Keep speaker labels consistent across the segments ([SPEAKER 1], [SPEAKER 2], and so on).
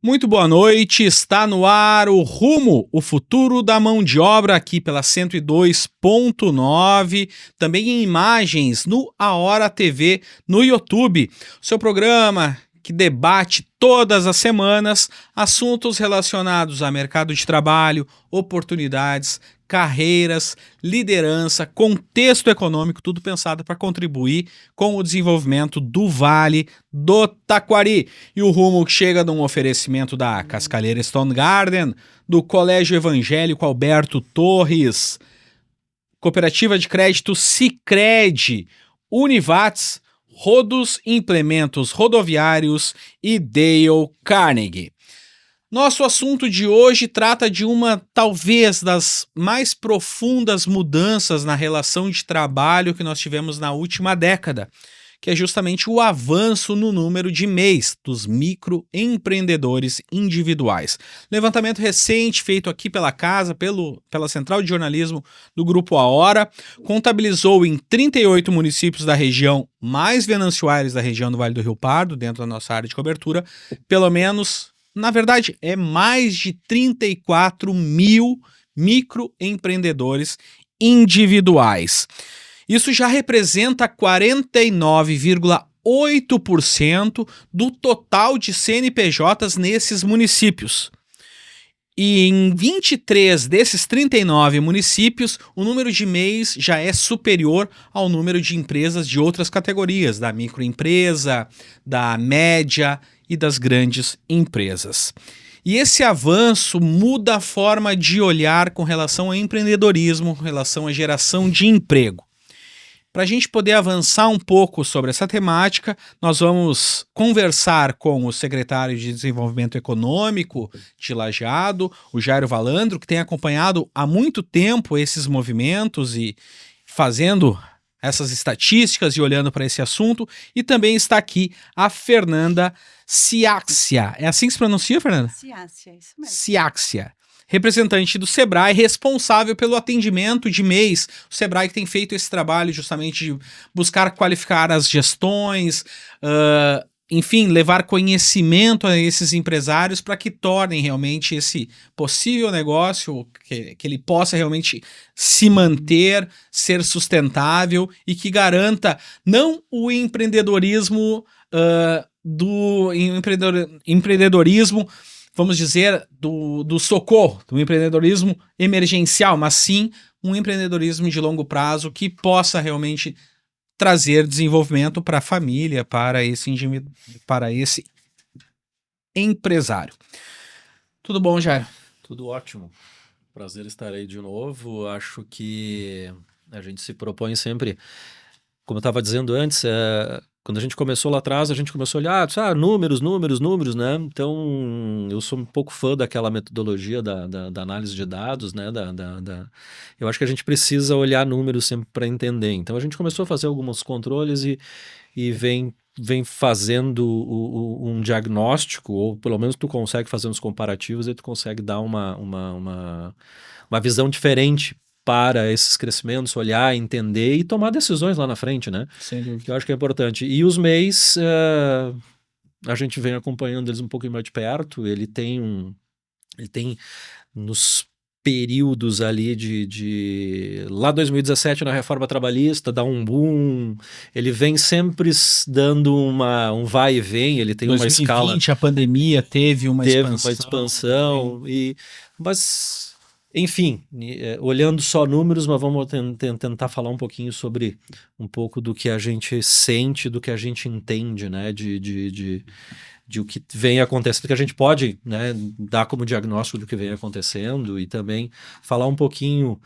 [SPEAKER 1] Muito boa noite, está no ar o Rumo, o futuro da mão de obra aqui pela 102.9, também em imagens no A Hora TV, no YouTube, seu programa que debate todas as semanas assuntos relacionados a mercado de trabalho, oportunidades, carreiras, liderança, contexto econômico, tudo pensado para contribuir com o desenvolvimento do Vale do Taquari. E o Rumo que chega num oferecimento da Cascalheira Stone Garden, do Colégio Evangélico Alberto Torres, Cooperativa de Crédito Sicredi, Univates, Rodos Implementos Rodoviários e Dale Carnegie. Nosso assunto de hoje trata de uma, talvez, das mais profundas mudanças na relação de trabalho que nós tivemos na última década, que é justamente o avanço no número de MEIs, dos microempreendedores individuais. Levantamento recente feito aqui pela casa, pela Central de Jornalismo do Grupo A Hora, contabilizou em 38 municípios da região mais venanciários da região do Vale do Rio Pardo, dentro da nossa área de cobertura, pelo menos, na verdade, é mais de 34 mil microempreendedores individuais. Isso já representa 49,8% do total de CNPJs nesses municípios. E em 23 desses 39 municípios, o número de MEIs já é superior ao número de empresas de outras categorias, da microempresa, da média e das grandes empresas. E esse avanço muda a forma de olhar com relação ao empreendedorismo, com relação à geração de emprego. Para a gente poder avançar um pouco sobre essa temática, nós vamos conversar com o secretário de Desenvolvimento Econômico de Lajeado, o Jairo Valandro, que tem acompanhado há muito tempo esses movimentos e fazendo essas estatísticas e olhando para esse assunto. E também está aqui a Fernanda Ciácia. É assim que se pronuncia, Fernanda?
[SPEAKER 2] Ciácia, isso mesmo.
[SPEAKER 1] Ciácia. Representante do Sebrae, responsável pelo atendimento de MEIs. O Sebrae que tem feito esse trabalho justamente de buscar qualificar as gestões, enfim, levar conhecimento a esses empresários para que tornem realmente esse possível negócio, que ele possa realmente se manter, ser sustentável e que garanta não o empreendedorismo empreendedorismo, vamos dizer, do socorro, do empreendedorismo emergencial, mas sim um empreendedorismo de longo prazo que possa realmente trazer desenvolvimento para a família, para esse indivíduo, para esse empresário. Tudo bom, Jair?
[SPEAKER 3] Tudo ótimo. Prazer estar aí de novo. Acho que a gente se propõe sempre, como eu estava dizendo antes, quando a gente começou lá atrás, a gente começou a olhar, números, né? Então, eu sou um pouco fã daquela metodologia da análise de dados, né? Eu acho que a gente precisa olhar números sempre para entender. Então, a gente começou a fazer alguns controles e vem fazendo um diagnóstico, ou pelo menos tu consegue fazer uns comparativos e tu consegue dar uma visão diferente para esses crescimentos, olhar, entender e tomar decisões lá na frente, né?
[SPEAKER 1] Sem dúvida.
[SPEAKER 3] Que eu acho que é importante. E os MEIs, a gente vem acompanhando eles um pouquinho mais de perto. Ele tem nos períodos ali lá 2017 na reforma trabalhista, dá um boom, ele vem sempre dando um vai e vem, ele tem
[SPEAKER 1] 2020,
[SPEAKER 3] uma escala.
[SPEAKER 1] A pandemia teve uma
[SPEAKER 3] expansão, mas enfim, olhando só números, mas vamos tentar falar um pouquinho sobre um pouco do que a gente sente, do que a gente entende, né, de o que vem acontecendo, que a gente pode, né, dar como diagnóstico do que vem acontecendo e também falar um pouquinho,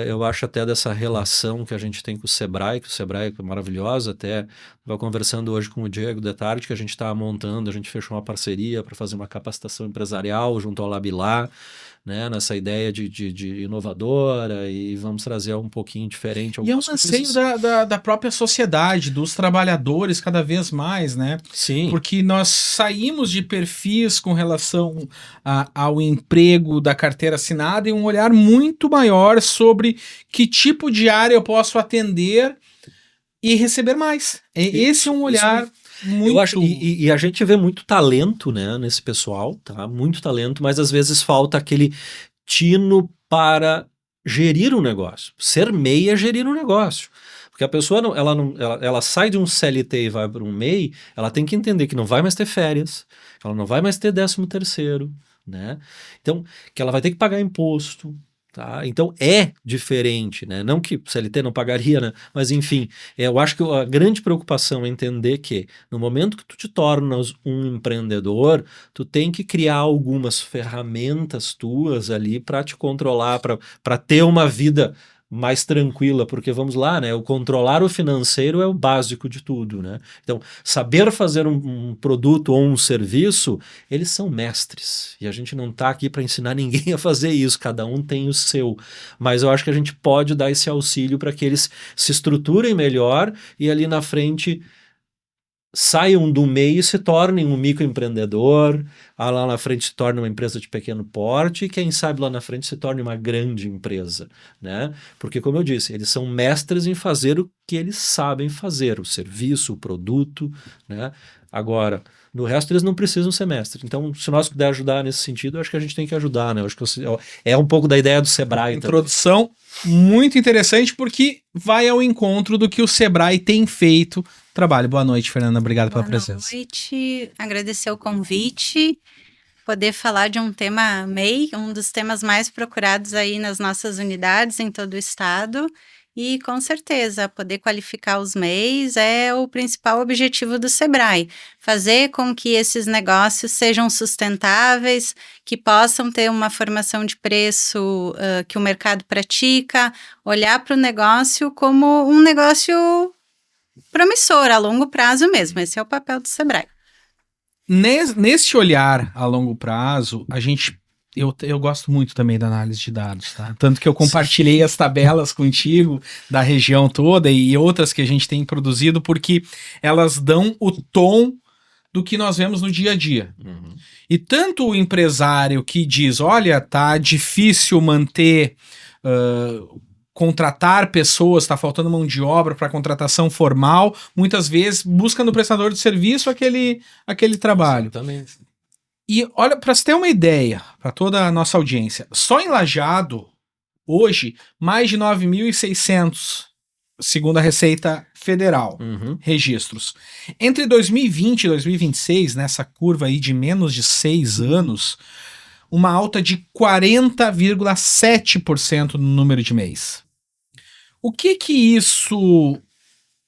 [SPEAKER 3] eu acho até dessa relação que a gente tem com o Sebrae, que é maravilhosa, até estava conversando hoje com o Diego de tarde, que a gente está montando, a gente fechou uma parceria para fazer uma capacitação empresarial junto ao Labilá, né, nessa ideia de inovadora, e vamos trazer um pouquinho diferente.
[SPEAKER 1] E é um anseio da própria sociedade, dos trabalhadores cada vez mais, né?
[SPEAKER 3] Sim.
[SPEAKER 1] Porque nós saímos de perfis com relação ao emprego da carteira assinada e um olhar muito maior sobre que tipo de área eu posso atender e receber mais. Esse é um olhar
[SPEAKER 3] Eu acho, e a gente vê muito talento, né, nesse pessoal, tá? Muito talento, mas às vezes falta aquele tino para gerir um negócio. Ser MEI é gerir um negócio. Porque a pessoa ela sai de um CLT e vai para um MEI, ela tem que entender que não vai mais ter férias, ela não vai mais ter 13º, né? Então, que ela vai ter que pagar imposto, tá? Então é diferente, né? Não que o CLT não pagaria, né? Mas enfim, eu acho que a grande preocupação é entender que no momento que tu te tornas um empreendedor, tu tem que criar algumas ferramentas tuas ali para te controlar, para ter uma vida mais tranquila, porque vamos lá, né? O controlar o financeiro é o básico de tudo, né? Então, saber fazer um produto ou um serviço, eles são mestres. E a gente não está aqui para ensinar ninguém a fazer isso, cada um tem o seu. Mas eu acho que a gente pode dar esse auxílio para que eles se estruturem melhor e ali na frente saiam do meio e se tornem um microempreendedor, lá na frente se torne uma empresa de pequeno porte e quem sabe lá na frente se torne uma grande empresa, né? Porque como eu disse, eles são mestres em fazer o que eles sabem fazer, o serviço, o produto, né? Agora, no resto eles não precisam ser mestres. Então, se nós puder ajudar nesse sentido, eu acho que a gente tem que ajudar, né? Eu acho que é um pouco da ideia do Sebrae.
[SPEAKER 1] Introdução muito interessante porque vai ao encontro do que o Sebrae tem feito. Trabalho. Boa noite, Fernanda. Obrigado pela presença.
[SPEAKER 2] Boa noite. Agradecer o convite. Poder falar de um tema MEI, um dos temas mais procurados aí nas nossas unidades em todo o estado. E, com certeza, poder qualificar os MEIs é o principal objetivo do Sebrae. Fazer com que esses negócios sejam sustentáveis, que possam ter uma formação de preço que o mercado pratica, olhar para o negócio como um negócio promissor, a longo prazo mesmo. Esse é o papel do Sebrae.
[SPEAKER 1] Nesse olhar a longo prazo, eu gosto muito também da análise de dados, tá? Tanto que eu compartilhei as tabelas contigo da região toda e outras que a gente tem produzido, porque elas dão o tom do que nós vemos no dia a dia.
[SPEAKER 3] Uhum.
[SPEAKER 1] E tanto o empresário que diz, olha, tá difícil manter... contratar pessoas, está faltando mão de obra para contratação formal, muitas vezes busca no prestador de serviço aquele trabalho.
[SPEAKER 3] Exatamente.
[SPEAKER 1] E olha, para você ter uma ideia, para toda a nossa audiência, só em Lajeado, hoje, mais de 9.600, segundo a Receita Federal, registros. Entre 2020 e 2026, nessa curva aí de menos de 6 anos, uma alta de 40,7% no número de MEIs. O que isso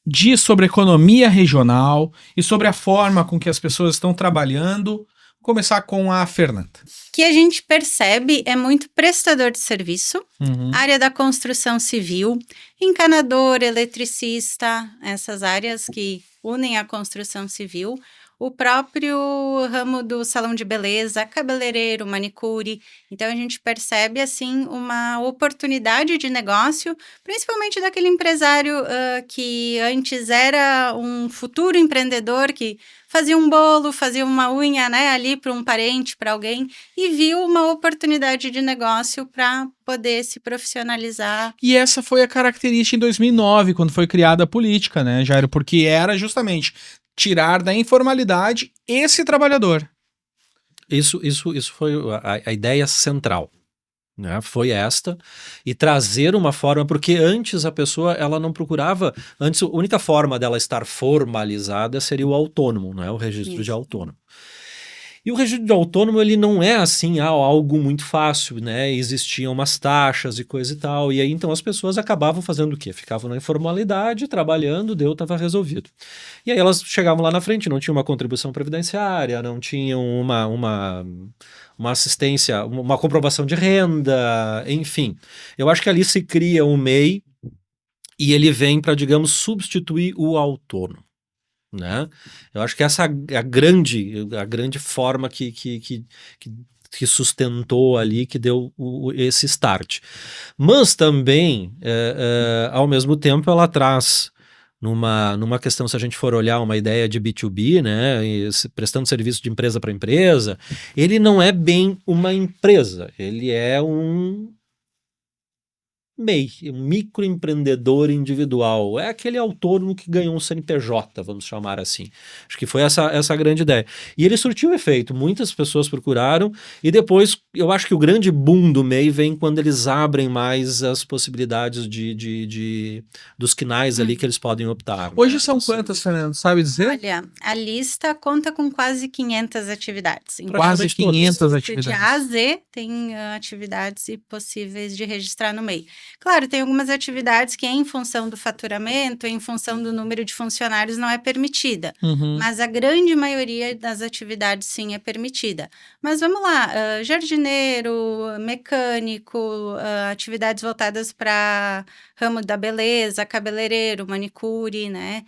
[SPEAKER 1] diz sobre a economia regional e sobre a forma com que as pessoas estão trabalhando? Vou começar com a Fernanda.
[SPEAKER 2] O que a gente percebe é muito prestador de serviço, área da construção civil, encanador, eletricista, essas áreas que unem a construção civil, o próprio ramo do salão de beleza, cabeleireiro, manicure. Então, a gente percebe, assim, uma oportunidade de negócio, principalmente daquele empresário que antes era um futuro empreendedor que fazia um bolo, fazia uma unha, né, ali para um parente, para alguém, e viu uma oportunidade de negócio para poder se profissionalizar.
[SPEAKER 1] E essa foi a característica em 2009, quando foi criada a política, né, Jairo? Porque era justamente tirar da informalidade esse trabalhador.
[SPEAKER 3] Isso foi a ideia central, né? Foi esta, e trazer uma forma, porque antes a pessoa ela não procurava, antes a única forma dela estar formalizada seria o autônomo, né? O registro de autônomo. E o registro de autônomo, ele não é assim algo muito fácil, né? Existiam umas taxas e coisa e tal, e aí então as pessoas acabavam fazendo o quê? Ficavam na informalidade, trabalhando, estava resolvido. E aí elas chegavam lá na frente, não tinham uma contribuição previdenciária, não tinham uma assistência, uma comprovação de renda, enfim. Eu acho que ali se cria um MEI e ele vem para, digamos, substituir o autônomo. Né? Eu acho que essa é a grande forma que sustentou ali, que deu esse start. Mas também, ao mesmo tempo, ela traz numa questão, se a gente for olhar uma ideia de B2B, né, prestando serviço de empresa para empresa, ele não é bem uma empresa, ele é MEI, um microempreendedor individual. É aquele autônomo que ganhou um CNPJ, vamos chamar assim. Acho que foi essa a grande ideia. E ele surtiu efeito. Muitas pessoas procuraram e depois eu acho que o grande boom do MEI vem quando eles abrem mais as possibilidades dos quinais ali que eles podem optar.
[SPEAKER 1] Hoje são quantas, Fernando? Sabe dizer?
[SPEAKER 2] Olha, a lista conta com quase 500 atividades. Então,
[SPEAKER 1] Quase 500
[SPEAKER 2] de
[SPEAKER 1] atividades.
[SPEAKER 2] A a Z tem atividades possíveis de registrar no MEI. Claro, tem algumas atividades que, em função do faturamento, em função do número de funcionários, não é permitida.
[SPEAKER 1] Uhum.
[SPEAKER 2] Mas a grande maioria das atividades, sim, é permitida. Mas vamos lá, jardineiro, mecânico, atividades voltadas para ramo da beleza, cabeleireiro, manicure, né?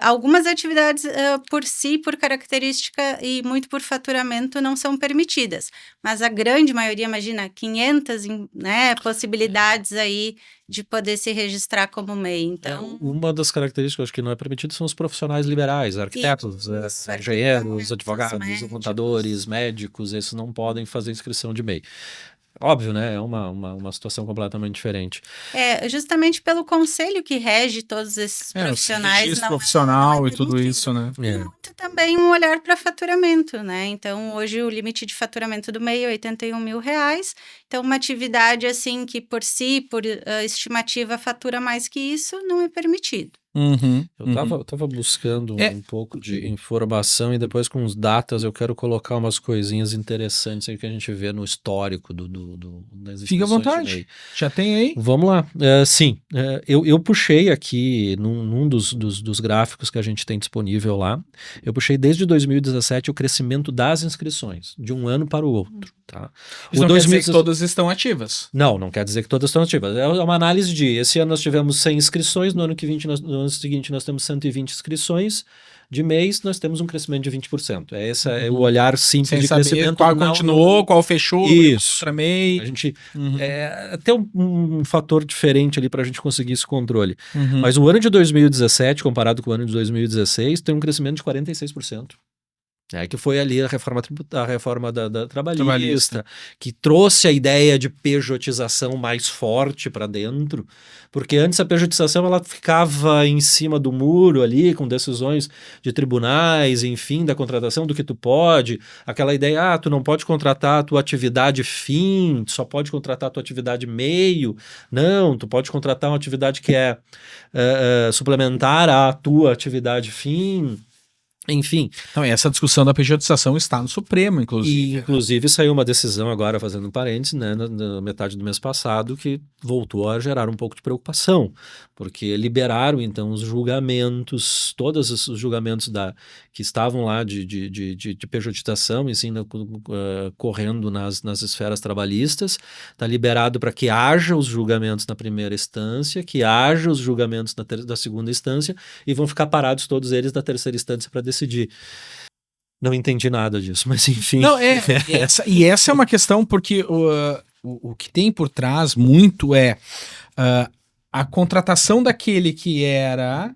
[SPEAKER 2] Algumas atividades, por si, por característica e muito por faturamento, não são permitidas. Mas a grande maioria, imagina, 500 né, possibilidades aí de poder se registrar como MEI. Então,
[SPEAKER 3] uma das características acho que não é permitido são os profissionais liberais, arquitetos, engenheiros, advogados,
[SPEAKER 2] médicos.
[SPEAKER 3] contadores, médicos, esses não podem fazer inscrição de MEI. Óbvio, né? É uma situação completamente diferente.
[SPEAKER 2] Justamente pelo conselho que rege todos esses profissionais.
[SPEAKER 1] Registro profissional e tudo isso, né?
[SPEAKER 2] E muito também um olhar para faturamento, né? Então, hoje o limite de faturamento do MEI é R$81 mil. Então, uma atividade assim que por si, por estimativa, fatura mais que isso, não é permitido.
[SPEAKER 1] Uhum,
[SPEAKER 3] eu tava buscando um pouco de informação e depois com os datas eu quero colocar umas coisinhas interessantes aí que a gente vê no histórico das
[SPEAKER 1] Fica à vontade. Já tem aí?
[SPEAKER 3] Vamos lá. Sim, eu puxei aqui num dos gráficos que a gente tem disponível lá, eu puxei desde 2017 o crescimento das inscrições, de um ano para o outro. Tá?
[SPEAKER 1] Isso não quer dizer que todas estão ativas.
[SPEAKER 3] Não quer dizer que todas estão ativas. É uma análise esse ano nós tivemos 100 inscrições, no ano seguinte nós temos 120 inscrições, de mês nós temos um crescimento de 20%. Esse é o olhar simples
[SPEAKER 1] sem
[SPEAKER 3] de
[SPEAKER 1] saber
[SPEAKER 3] crescimento.
[SPEAKER 1] Qual continuou, qual fechou,
[SPEAKER 3] isso.
[SPEAKER 1] MEI.
[SPEAKER 3] A gente tem um fator diferente ali para a gente conseguir esse controle. Mas o ano de 2017, comparado com o ano de 2016, tem um crescimento de 46%. Que foi ali a reforma da trabalhista, que trouxe a ideia de pejotização mais forte para dentro, porque antes a pejotização ela ficava em cima do muro ali, com decisões de tribunais, enfim, da contratação, do que tu pode, aquela ideia, tu não pode contratar a tua atividade fim, tu só pode contratar a tua atividade meio, não, tu pode contratar uma atividade que é suplementar à tua atividade fim. Enfim.
[SPEAKER 1] Então, essa discussão da pejotização está no Supremo, inclusive.
[SPEAKER 3] E, inclusive, saiu uma decisão agora, fazendo um parênteses, né, na metade do mês passado, que voltou a gerar um pouco de preocupação, porque liberaram, então, os julgamentos, todos os julgamentos que estavam lá de pejotização, assim, correndo nas esferas trabalhistas, está liberado para que haja os julgamentos na primeira instância, que haja os julgamentos da segunda instância, e vão ficar parados todos eles da terceira instância para decidir. Não entendi nada disso, mas enfim.
[SPEAKER 1] Não, essa é uma questão porque o que tem por trás muito a contratação daquele que era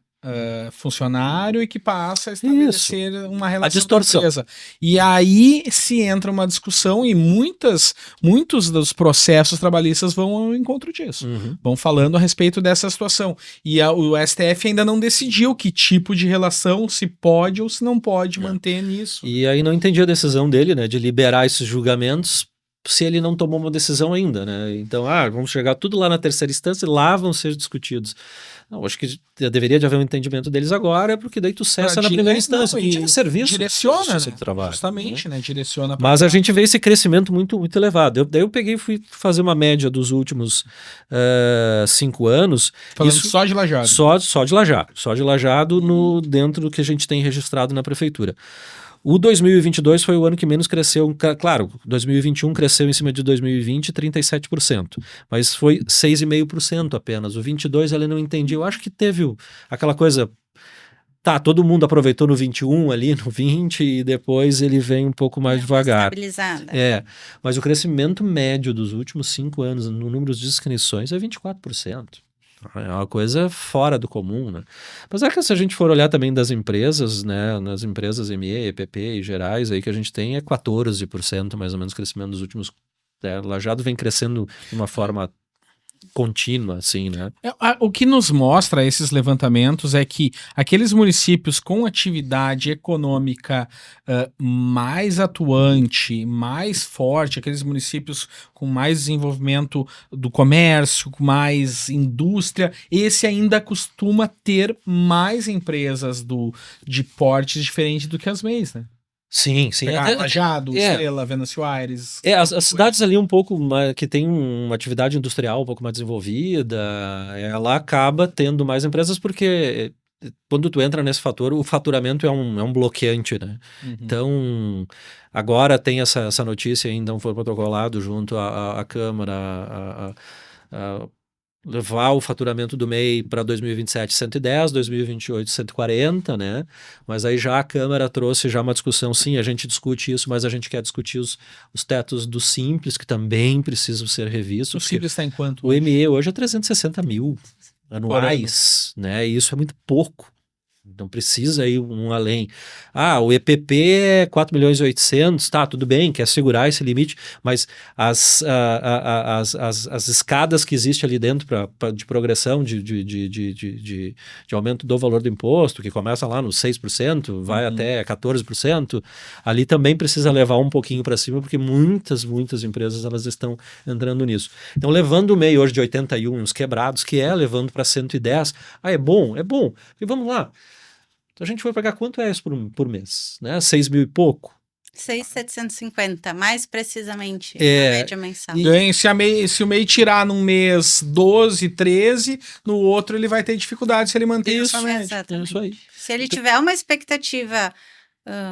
[SPEAKER 1] funcionário e que passa a estabelecer uma relação
[SPEAKER 3] a distorção.
[SPEAKER 1] Com a empresa. E aí se entra uma discussão e muitos dos processos trabalhistas vão ao encontro disso. Vão falando a respeito dessa situação. E o STF ainda não decidiu que tipo de relação se pode ou se não pode manter nisso.
[SPEAKER 3] E aí não entendi a decisão dele, né, de liberar esses julgamentos se ele não tomou uma decisão ainda, né? Então, vamos chegar tudo lá na terceira instância e lá vão ser discutidos. Não, acho que deveria de haver um entendimento deles agora, porque daí tu cessa na primeira instância.
[SPEAKER 1] E
[SPEAKER 3] serviço.
[SPEAKER 1] Direciona,
[SPEAKER 3] né? Trabalho,
[SPEAKER 1] justamente, né? Direciona.
[SPEAKER 3] Mas a gente vê esse crescimento muito, muito elevado. Daí eu peguei e fui fazer uma média dos últimos 5 anos.
[SPEAKER 1] Falando só de Lajado.
[SPEAKER 3] Só de Lajado. Só de Lajado dentro do que a gente tem registrado na prefeitura. O 2022 foi o ano que menos cresceu. Claro, 2021 cresceu em cima de 2020 37%, mas foi 6,5% apenas. O 22 ela não entendi. Eu acho que teve aquela coisa... todo mundo aproveitou no 21 ali, no 20, e depois ele vem um pouco mais devagar.
[SPEAKER 2] Estabilizada.
[SPEAKER 3] Mas o crescimento médio dos últimos 5 anos no número de inscrições é 24%. É uma coisa fora do comum, né? Apesar que se a gente for olhar também das empresas, né, nas empresas ME, EPP e gerais aí que a gente tem, é 14% mais ou menos crescimento nos últimos... Lajado vem crescendo de uma forma contínua, assim, né?
[SPEAKER 1] O que nos mostra esses levantamentos é que aqueles municípios com atividade econômica mais atuante, mais forte, aqueles municípios com mais desenvolvimento do comércio, com mais indústria, esse ainda costuma ter mais empresas de portes diferentes do que as MEIs, né?
[SPEAKER 3] Sim, sim.
[SPEAKER 1] Pegar Lajado, Estrela, Venâncio Aires.
[SPEAKER 3] As cidades ali um pouco que tem uma atividade industrial um pouco mais desenvolvida, ela acaba tendo mais empresas porque quando tu entra nesse fator, o faturamento é um bloqueante, né?
[SPEAKER 1] Uhum.
[SPEAKER 3] Então, agora tem essa notícia ainda, não foi protocolado junto à Câmara, a levar o faturamento do MEI para 2027 110, 2028 140, né? Mas aí já a Câmara trouxe já uma discussão, sim, a gente discute isso, mas a gente quer discutir os tetos do Simples, que também precisam ser revistos.
[SPEAKER 1] O Simples está em quanto?
[SPEAKER 3] O ME hoje é 360 mil anuais, né? E isso é muito pouco. Não precisa ir um além. O EPP é 4 milhões e 800, tá, tudo bem, quer segurar esse limite, mas as escadas que existem ali dentro de progressão de aumento do valor do imposto, que começa lá nos 6%, vai até 14%, ali também precisa levar um pouquinho para cima, porque muitas empresas elas estão entrando nisso. Então, levando o MEI hoje de 81, uns quebrados, que é levando para 110, é bom, e vamos lá. Então a gente vai pagar quanto é isso por mês? Né? 6 mil e pouco?
[SPEAKER 2] 6.750, mais precisamente, na média mensal.
[SPEAKER 1] Se o MEI tirar num mês 12, 13, no outro ele vai ter dificuldade se ele manter essa média.
[SPEAKER 2] Exatamente.
[SPEAKER 3] Isso aí.
[SPEAKER 2] Se ele tiver uma expectativa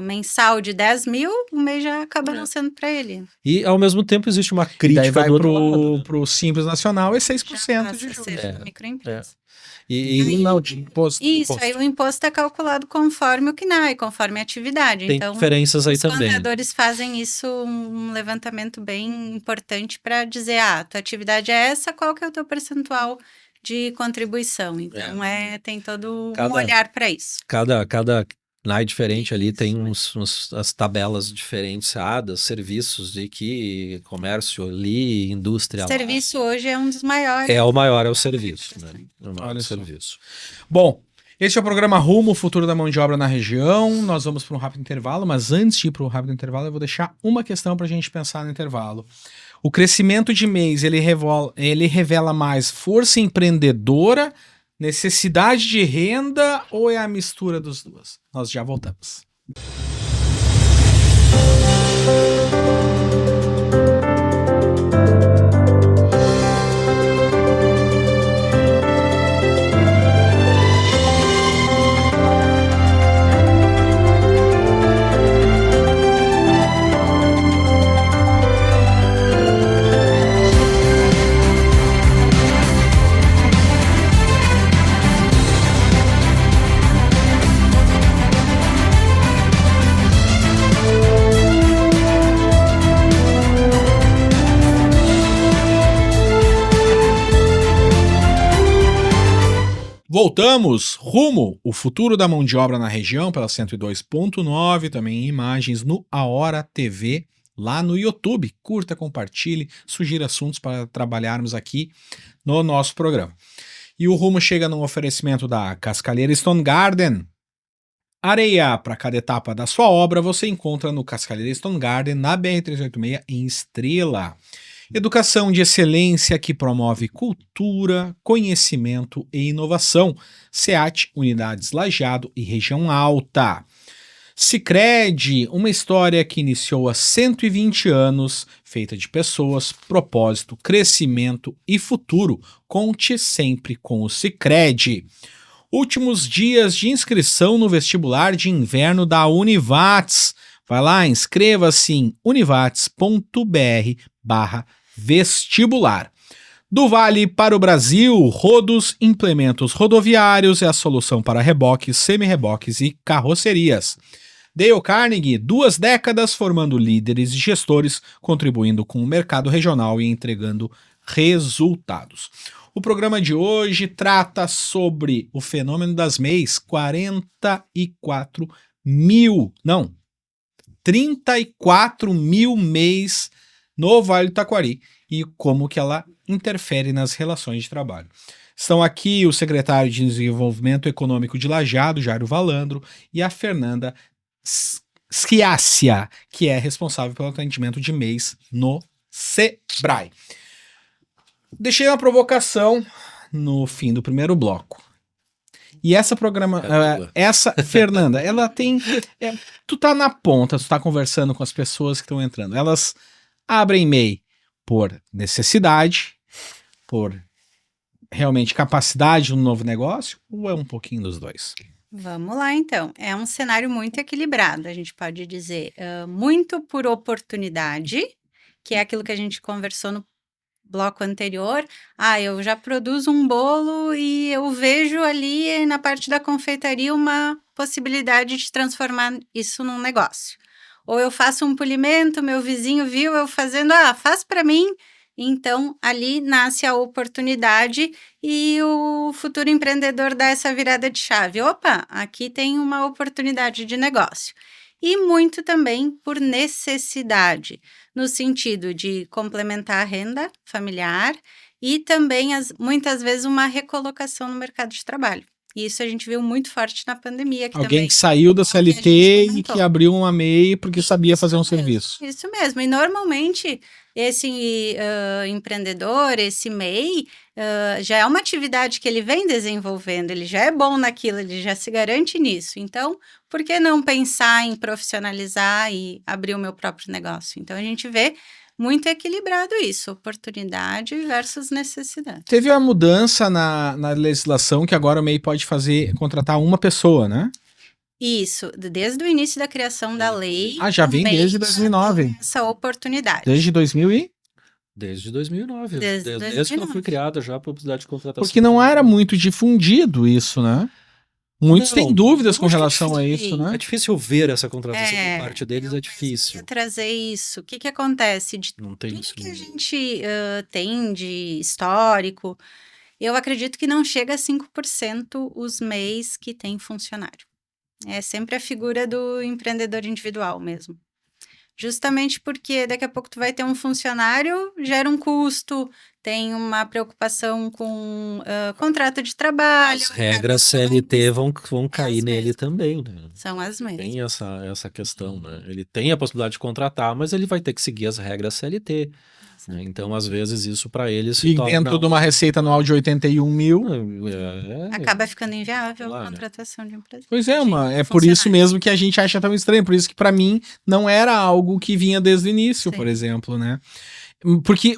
[SPEAKER 2] mensal de 10 mil, o mês já acaba não sendo para ele.
[SPEAKER 3] E ao mesmo tempo existe uma crítica
[SPEAKER 1] daí vai
[SPEAKER 3] do outro lado, né?
[SPEAKER 1] pro Simples Nacional é 6% de juros.
[SPEAKER 2] Microempresa.
[SPEAKER 3] E
[SPEAKER 1] não, de imposto.
[SPEAKER 2] Isso, aí o imposto é calculado conforme o CNAE, conforme a atividade.
[SPEAKER 3] Tem
[SPEAKER 2] então,
[SPEAKER 3] diferenças aí
[SPEAKER 2] os
[SPEAKER 3] também.
[SPEAKER 2] Os contadores fazem isso, um levantamento bem importante para dizer, tua atividade é essa, qual que é o teu percentual de contribuição. Então, tem todo um olhar para isso.
[SPEAKER 3] Cada CNAE diferente ali tem as tabelas diferenciadas, serviços de que comércio ali, indústria.
[SPEAKER 2] Serviço hoje é um dos maiores.
[SPEAKER 3] O maior é o serviço, né?
[SPEAKER 1] Olha serviço. Bom, esse é o programa Rumo, o futuro da mão de obra na região. Nós vamos para um rápido intervalo, mas antes de ir para o rápido intervalo, eu vou deixar uma questão para a gente pensar no intervalo. O crescimento de MEIs, ele revela mais força empreendedora, necessidade de renda ou é a mistura dos duas? Nós já voltamos. Voltamos, rumo, o futuro da mão de obra na região, pela 102.9, também em imagens no A Hora TV, lá no YouTube. Curta, compartilhe, sugira assuntos para trabalharmos aqui no nosso programa. E o rumo chega num oferecimento da Cascalheira Stone Garden. Areia para cada etapa da sua obra você encontra no Cascalheira Stone Garden, na BR-386, em Estrela. Educação de excelência que promove cultura, conhecimento e inovação. SEAT, Unidades Lajeado e Região Alta. Sicredi, uma história que iniciou há 120 anos, feita de pessoas, propósito, crescimento e futuro. Conte sempre com o Sicredi. Últimos dias de inscrição no vestibular de inverno da Univates. Vai lá, inscreva-se em univates.br/vestibular. Do Vale para o Brasil, Rodos Implementos Rodoviários é a solução para reboques, semi-reboques e carrocerias. Dale Carnegie, 2 décadas formando líderes e gestores, contribuindo com o mercado regional e entregando resultados. O programa de hoje trata sobre o fenômeno das MEIs, 34 mil MEIs no Vale do Taquari e como que ela interfere nas relações de trabalho. Estão aqui o secretário de Desenvolvimento Econômico de Lajeado, Jairo Valandro, e a Fernanda Schiassia, que é responsável pelo atendimento de MEIs no Sebrae. Deixei uma provocação no fim do primeiro bloco. E essa essa Fernanda, ela tem, tu tá na ponta, tu tá conversando com as pessoas que estão entrando. Elas abrem MEI por necessidade, por realmente capacidade de um novo negócio, ou é um pouquinho dos dois?
[SPEAKER 2] Vamos lá, então. É um cenário muito equilibrado, a gente pode dizer. Muito por oportunidade, que é aquilo que a gente conversou no bloco anterior. Eu já produzo um bolo e eu vejo ali na parte da confeitaria uma possibilidade de transformar isso num negócio. Ou eu faço um polimento, meu vizinho viu eu fazendo, faz para mim. Então, ali nasce a oportunidade e o futuro empreendedor dá essa virada de chave. Opa, aqui tem uma oportunidade de negócio. E muito também por necessidade, no sentido de complementar a renda familiar e também, muitas vezes, uma recolocação no mercado de trabalho. E isso a gente viu muito forte na pandemia.
[SPEAKER 1] Alguém
[SPEAKER 2] também,
[SPEAKER 1] que saiu da CLT e que abriu uma MEI porque sabia fazer um serviço.
[SPEAKER 2] Isso mesmo. E normalmente esse empreendedor, esse MEI, já é uma atividade que ele vem desenvolvendo, ele já é bom naquilo, ele já se garante nisso. Então, por que não pensar em profissionalizar e abrir o meu próprio negócio? Então, a gente vê muito equilibrado isso, oportunidade versus necessidade.
[SPEAKER 1] Teve uma mudança na legislação que agora o MEI pode contratar uma pessoa, né?
[SPEAKER 2] Isso, desde o início da criação da lei.
[SPEAKER 1] Já vem desde 2009.
[SPEAKER 2] Essa oportunidade.
[SPEAKER 1] Desde 2000 e?
[SPEAKER 3] Desde 2009.
[SPEAKER 2] Desde
[SPEAKER 3] que ela foi criada já a possibilidade de contratação.
[SPEAKER 1] Porque não era muito difundido isso, né? Muitos têm dúvidas com relação a isso, né?
[SPEAKER 3] É difícil ver essa contratação por parte deles, é difícil.
[SPEAKER 2] Eu trazer isso. O que acontece?
[SPEAKER 3] Não tem
[SPEAKER 2] tudo
[SPEAKER 3] isso.
[SPEAKER 2] Que a gente tem de histórico, eu acredito que não chega a 5% os MEIs que têm funcionário. É sempre a figura do empreendedor individual mesmo. Justamente porque daqui a pouco tu vai ter um funcionário, gera um custo, tem uma preocupação com contrato de trabalho.
[SPEAKER 3] As regras CLT vão cair nele também, né?
[SPEAKER 2] São as mesmas.
[SPEAKER 3] Tem essa questão, né? Ele tem a possibilidade de contratar, mas ele vai ter que seguir as regras CLT. Né? Então, às vezes, isso para ele se torna...
[SPEAKER 1] dentro de uma receita anual de 81 mil...
[SPEAKER 2] Acaba ficando inviável a contratação de empresa.
[SPEAKER 1] Pois é por isso mesmo que a gente acha tão estranho. Por isso que, para mim, não era algo que vinha desde o início, por exemplo, né? Porque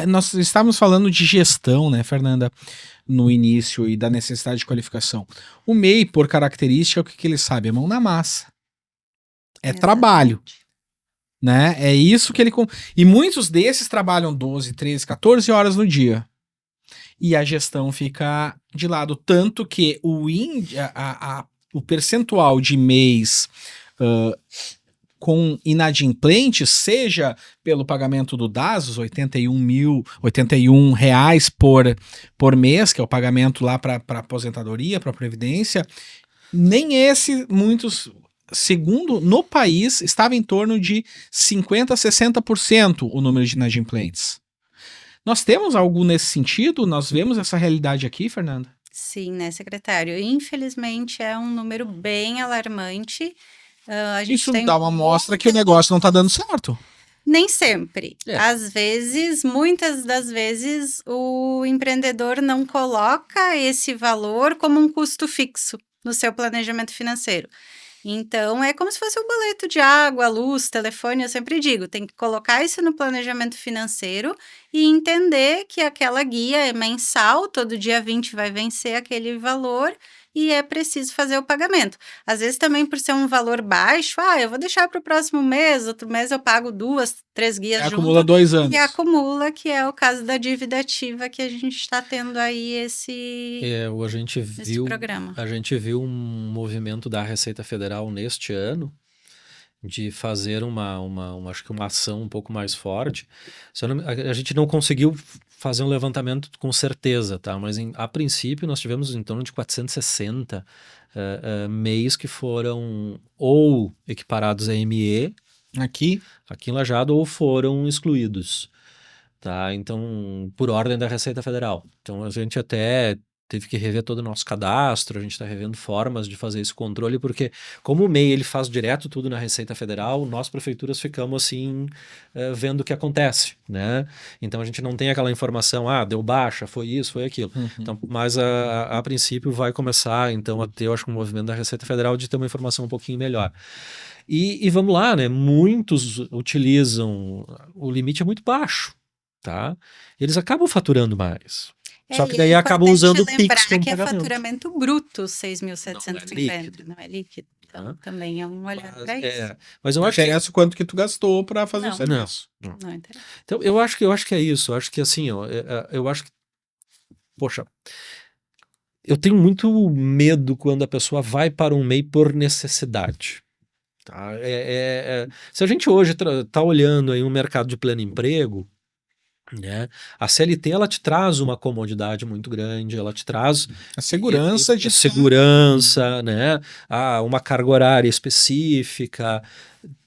[SPEAKER 1] nós estávamos falando de gestão, né, Fernanda, no início e da necessidade de qualificação. O MEI, por característica, o que ele sabe? É mão na massa. É trabalho. Né? É isso que ele... E muitos desses trabalham 12, 13, 14 horas no dia. E a gestão fica de lado. Tanto que o percentual de MEIs com inadimplentes, seja pelo pagamento do DAS, os 81 reais por mês, que é o pagamento lá para aposentadoria, para previdência, nem esse, muitos... Segundo, no país, estava em torno de 50% a 60% o número de inadimplentes. Nós temos algo nesse sentido? Nós vemos essa realidade aqui, Fernanda?
[SPEAKER 2] Sim, né, secretário? Infelizmente, é um número bem alarmante.
[SPEAKER 1] Isso dá uma amostra que o negócio não está dando certo.
[SPEAKER 2] Nem sempre. Às vezes, muitas das vezes, o empreendedor não coloca esse valor como um custo fixo no seu planejamento financeiro. Então, é como se fosse um boleto de água, luz, telefone, eu sempre digo, tem que colocar isso no planejamento financeiro e entender que aquela guia é mensal, todo dia 20 vai vencer aquele valor e é preciso fazer o pagamento. Às vezes também por ser um valor baixo, eu vou deixar para o próximo mês, outro mês eu pago 2, 3 guias junto.
[SPEAKER 1] Acumula 2 anos.
[SPEAKER 2] E acumula, que é o caso da dívida ativa que a gente está tendo aí esse programa.
[SPEAKER 3] A gente viu um movimento da Receita Federal neste ano de fazer acho que uma ação um pouco mais forte. A gente não conseguiu fazer um levantamento com certeza, tá? Mas a princípio nós tivemos em torno de 460 MEIs que foram ou equiparados a ME
[SPEAKER 1] aqui
[SPEAKER 3] em Lajeado ou foram excluídos. tá? Então, por ordem da Receita Federal. Então, a gente até teve que rever todo o nosso cadastro, a gente está revendo formas de fazer esse controle, porque como o MEI ele faz direto tudo na Receita Federal, nós prefeituras ficamos assim, vendo o que acontece, né? Então a gente não tem aquela informação, deu baixa, foi isso, foi aquilo. Então, mas a princípio vai começar então a ter, eu acho, um movimento da Receita Federal de ter uma informação um pouquinho melhor. E vamos lá, né? Muitos utilizam, o limite é muito baixo, tá? Eles acabam faturando mais. Só que daí acabam usando o Pix como
[SPEAKER 2] que é
[SPEAKER 3] pagamento.
[SPEAKER 2] faturamento bruto, 6.750,
[SPEAKER 3] Não
[SPEAKER 2] é líquido. Então, também é um olhar para isso.
[SPEAKER 3] Mas eu acho
[SPEAKER 1] interessa o quanto que tu gastou para fazer o serviço.
[SPEAKER 2] Não interessa.
[SPEAKER 3] Então, eu acho que é isso. Eu acho que assim, ó, eu acho que, poxa, eu tenho muito medo quando a pessoa vai para um MEI por necessidade. Tá? Se a gente hoje está olhando aí um mercado de pleno emprego, né? A CLT ela te traz uma comodidade muito grande, ela te traz
[SPEAKER 1] a segurança de
[SPEAKER 3] segurança, né? Uma carga horária específica,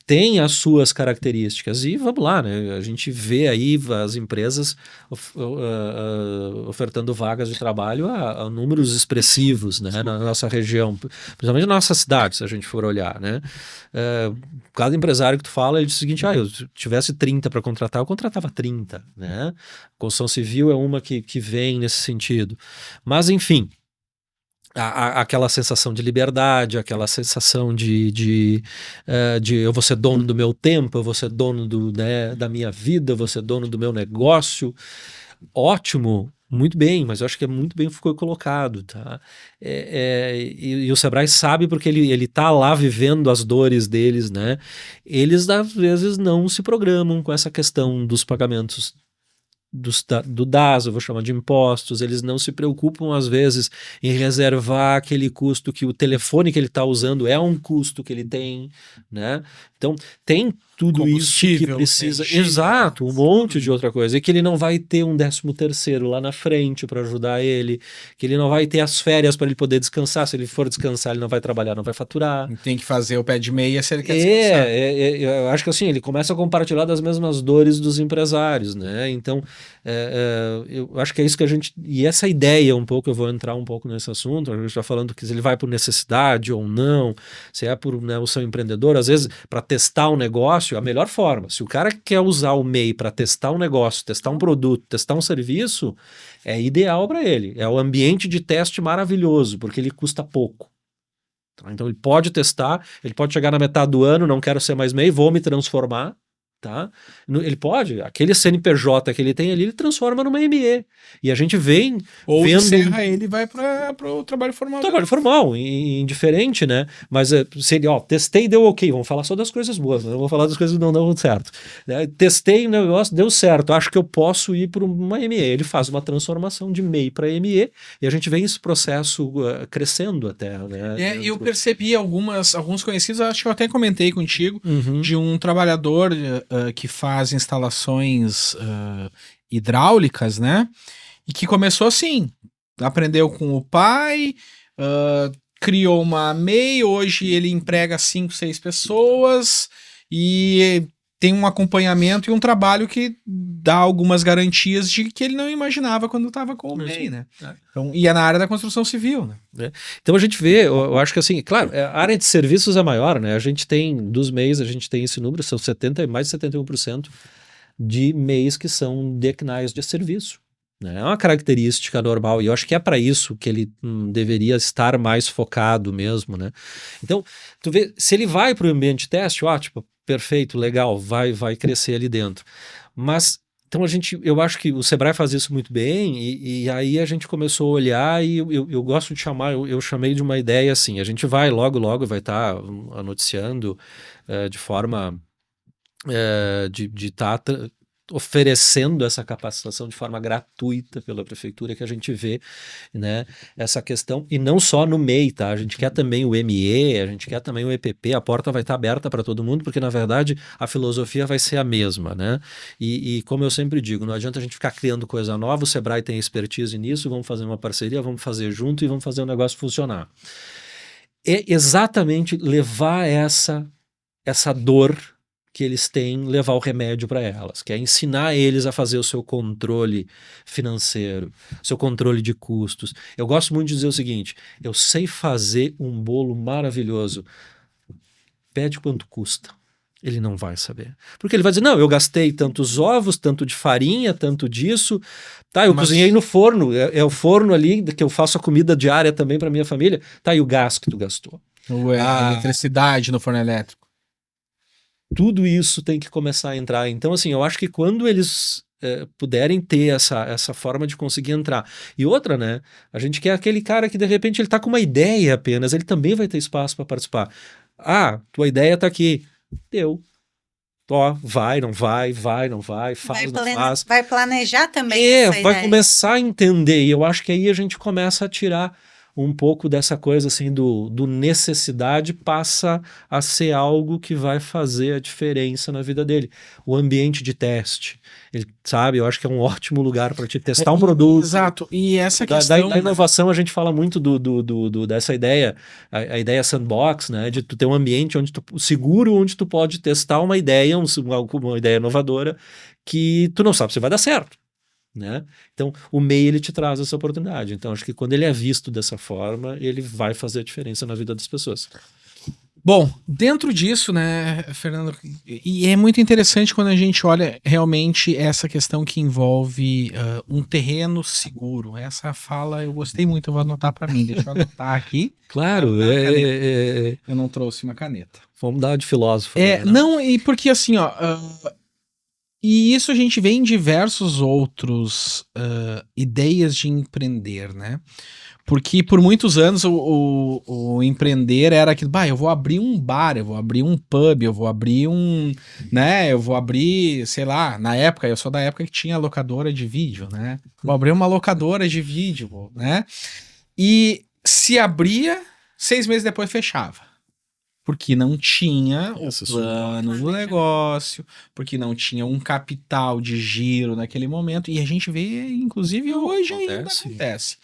[SPEAKER 3] tem as suas características e vamos lá, né? A gente vê aí as empresas ofertando vagas de trabalho a números expressivos, né? Na nossa região, principalmente na nossa cidade, se a gente for olhar, né? Cada empresário que tu fala, ele diz o seguinte, eu tivesse 30 para contratar, eu contratava 30, né? Construção civil é uma que vem nesse sentido. Mas, enfim, aquela sensação de liberdade, aquela sensação de eu vou ser dono do meu tempo, eu vou ser dono da minha vida, eu vou ser dono do meu negócio. Ótimo, muito bem, mas eu acho que é muito bem ficou colocado, tá? E o Sebrae sabe porque ele tá lá vivendo as dores deles, né? Eles às vezes não se programam com essa questão dos pagamentos do DAS, eu vou chamar de impostos, eles não se preocupam às vezes em reservar aquele custo que o telefone que ele está usando é um custo que ele tem, né? Então tem tudo isso que precisa, exato, um monte de outra coisa, e que ele não vai ter um 13º lá na frente para ajudar ele, que ele não vai ter as férias para ele poder descansar, se ele for descansar ele não vai trabalhar, não vai faturar.
[SPEAKER 1] Tem que fazer o pé de meia se ele quer descansar.
[SPEAKER 3] Eu acho que assim, ele começa a compartilhar das mesmas dores dos empresários, né? Então, eu acho que é isso que a gente, e essa ideia um pouco, eu vou entrar um pouco nesse assunto, a gente está falando que se ele vai por necessidade ou não, se é por o seu empreendedor, às vezes para testar um negócio, a melhor forma, se o cara quer usar o MEI para testar um negócio, testar um produto, testar um serviço, é ideal para ele, é o ambiente de teste maravilhoso, porque ele custa pouco. Então ele pode testar, ele pode chegar na metade do ano, não quero ser mais MEI, vou me transformar, tá? Ele pode, aquele CNPJ que ele tem ali, ele transforma numa ME. E a gente vem
[SPEAKER 1] ou
[SPEAKER 3] vendo...
[SPEAKER 1] encerra ele e vai para o trabalho formal.
[SPEAKER 3] Trabalho formal, indiferente, né? Mas se ele, testei e deu ok, vamos falar só das coisas boas, não vou falar das coisas que não dão certo. Testei o negócio, deu certo, acho que eu posso ir para uma ME. Ele faz uma transformação de MEI para ME e a gente vem esse processo crescendo até, né?
[SPEAKER 1] Eu percebi alguns conhecidos, acho que eu até comentei contigo, de um trabalhador que faz instalações hidráulicas, né? E que começou assim, aprendeu com o pai, criou uma MEI, hoje ele emprega 5, 6 pessoas e tem um acompanhamento e um trabalho que dá algumas garantias de que ele não imaginava quando estava com o MEI, né? Então, e é na área da construção civil, né?
[SPEAKER 3] Então a gente vê, eu acho que assim, claro, a área de serviços é maior, né? A gente tem, dos MEIs, a gente tem esse número, são mais de 71% de MEIs que são decnais de serviço. É uma característica normal, e eu acho que é para isso que ele deveria estar mais focado mesmo, né? Então, tu vê, se ele vai para o ambiente de teste, ótimo, perfeito, legal, vai crescer ali dentro. Mas, então eu acho que o Sebrae faz isso muito bem, e aí a gente começou a olhar, e eu gosto de chamar, eu chamei de uma ideia assim, a gente vai logo vai estar noticiando de forma de estar oferecendo essa capacitação de forma gratuita pela prefeitura, que a gente vê, né, essa questão, e não só no MEI, tá? A gente quer também o ME, a gente quer também o EPP, a porta vai estar aberta para todo mundo, porque na verdade a filosofia vai ser a mesma, né? E como eu sempre digo, não adianta a gente ficar criando coisa nova, o Sebrae tem expertise nisso, vamos fazer uma parceria, vamos fazer junto e vamos fazer o negócio funcionar. É exatamente levar essa dor que eles têm levar o remédio para elas, que é ensinar eles a fazer o seu controle financeiro, seu controle de custos. Eu gosto muito de dizer o seguinte: eu sei fazer um bolo maravilhoso. Pede quanto custa. Ele não vai saber. Porque ele vai dizer, não, eu gastei tantos ovos, tanto de farinha, tanto disso. Tá, eu cozinhei no forno. É o forno ali que eu faço a comida diária também para minha família. Tá, e o gás que tu gastou?
[SPEAKER 1] A eletricidade no forno elétrico.
[SPEAKER 3] Tudo isso tem que começar a entrar. Então, assim, eu acho que quando eles puderem ter essa forma de conseguir entrar. E outra, né? A gente quer aquele cara que, de repente, ele tá com uma ideia apenas. Ele também vai ter espaço para participar. Ah, tua ideia tá aqui. Deu. Ó, vai, não vai, faz, não faz.
[SPEAKER 2] Vai planejar também essa
[SPEAKER 3] vai
[SPEAKER 2] ideia.
[SPEAKER 3] começar a entender. E eu acho que aí a gente começa a tirar um pouco dessa coisa assim do necessidade, passa a ser algo que vai fazer a diferença na vida dele. O ambiente de teste, ele sabe, eu acho que é um ótimo lugar para te testar um produto.
[SPEAKER 1] Exato, e essa questão...
[SPEAKER 3] Da inovação a gente fala muito dessa ideia, a ideia sandbox, né, de tu ter um ambiente seguro, onde tu pode testar uma ideia, uma ideia inovadora, que tu não sabe se vai dar certo. Né? Então, o MEI ele te traz essa oportunidade. Então, acho que quando ele é visto dessa forma, ele vai fazer a diferença na vida das pessoas.
[SPEAKER 1] Bom, dentro disso, né, Fernando, e é muito interessante quando a gente olha realmente essa questão que envolve um terreno seguro. Essa fala eu gostei muito, eu vou anotar para mim. Deixa eu anotar aqui.
[SPEAKER 3] Claro,
[SPEAKER 1] eu não trouxe uma caneta.
[SPEAKER 3] Vamos dar de filósofo.
[SPEAKER 1] Não, e porque assim, ó... E isso a gente vê em diversos outros ideias de empreender, né? Porque por muitos anos o empreender era aquilo, eu vou abrir um bar, eu vou abrir um pub, eu vou abrir sei lá, na época, eu sou da época que tinha locadora de vídeo, né? Vou abrir uma locadora de vídeo, né? E se abria, 6 meses depois fechava. Porque não tinha o plano do negócio, porque não tinha um capital de giro naquele momento. E a gente vê, inclusive, hoje ainda acontece.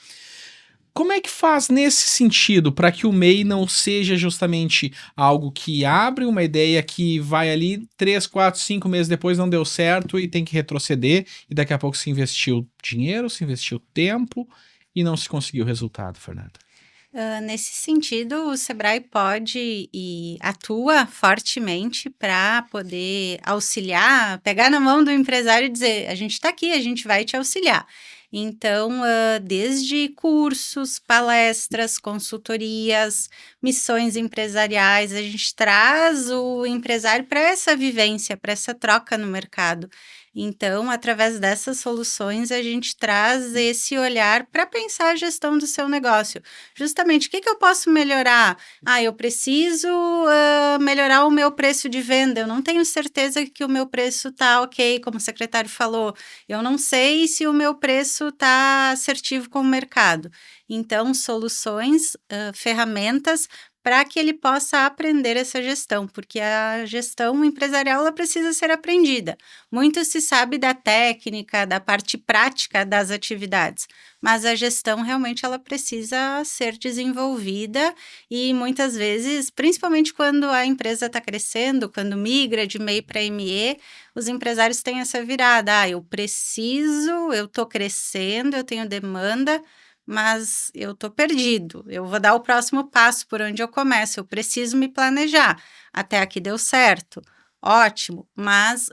[SPEAKER 1] Como é que faz nesse sentido para que o MEI não seja justamente algo que abre uma ideia que vai ali 3, 4, 5 meses depois não deu certo e tem que retroceder e daqui a pouco se investiu dinheiro, se investiu tempo e não se conseguiu o resultado, Fernanda?
[SPEAKER 2] Nesse sentido, o Sebrae pode e atua fortemente para poder auxiliar, pegar na mão do empresário e dizer, a gente está aqui, a gente vai te auxiliar. Então, desde cursos, palestras, consultorias, missões empresariais, a gente traz o empresário para essa vivência, para essa troca no mercado. Então, através dessas soluções, a gente traz esse olhar para pensar a gestão do seu negócio. Justamente, o que eu posso melhorar? Eu preciso melhorar o meu preço de venda. Eu não tenho certeza que o meu preço está ok, como o secretário falou. Eu não sei se o meu preço está assertivo com o mercado. Então, soluções, ferramentas para que ele possa aprender essa gestão, porque a gestão empresarial ela precisa ser aprendida. Muito se sabe da técnica, da parte prática das atividades, mas a gestão realmente ela precisa ser desenvolvida e muitas vezes, principalmente quando a empresa está crescendo, quando migra de MEI para ME, os empresários têm essa virada, eu estou crescendo, eu tenho demanda, mas eu estou perdido, eu vou dar o próximo passo por onde eu começo, eu preciso me planejar, até aqui deu certo, ótimo, mas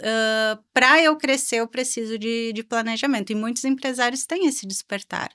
[SPEAKER 2] para eu crescer eu preciso de planejamento, e muitos empresários têm esse despertar,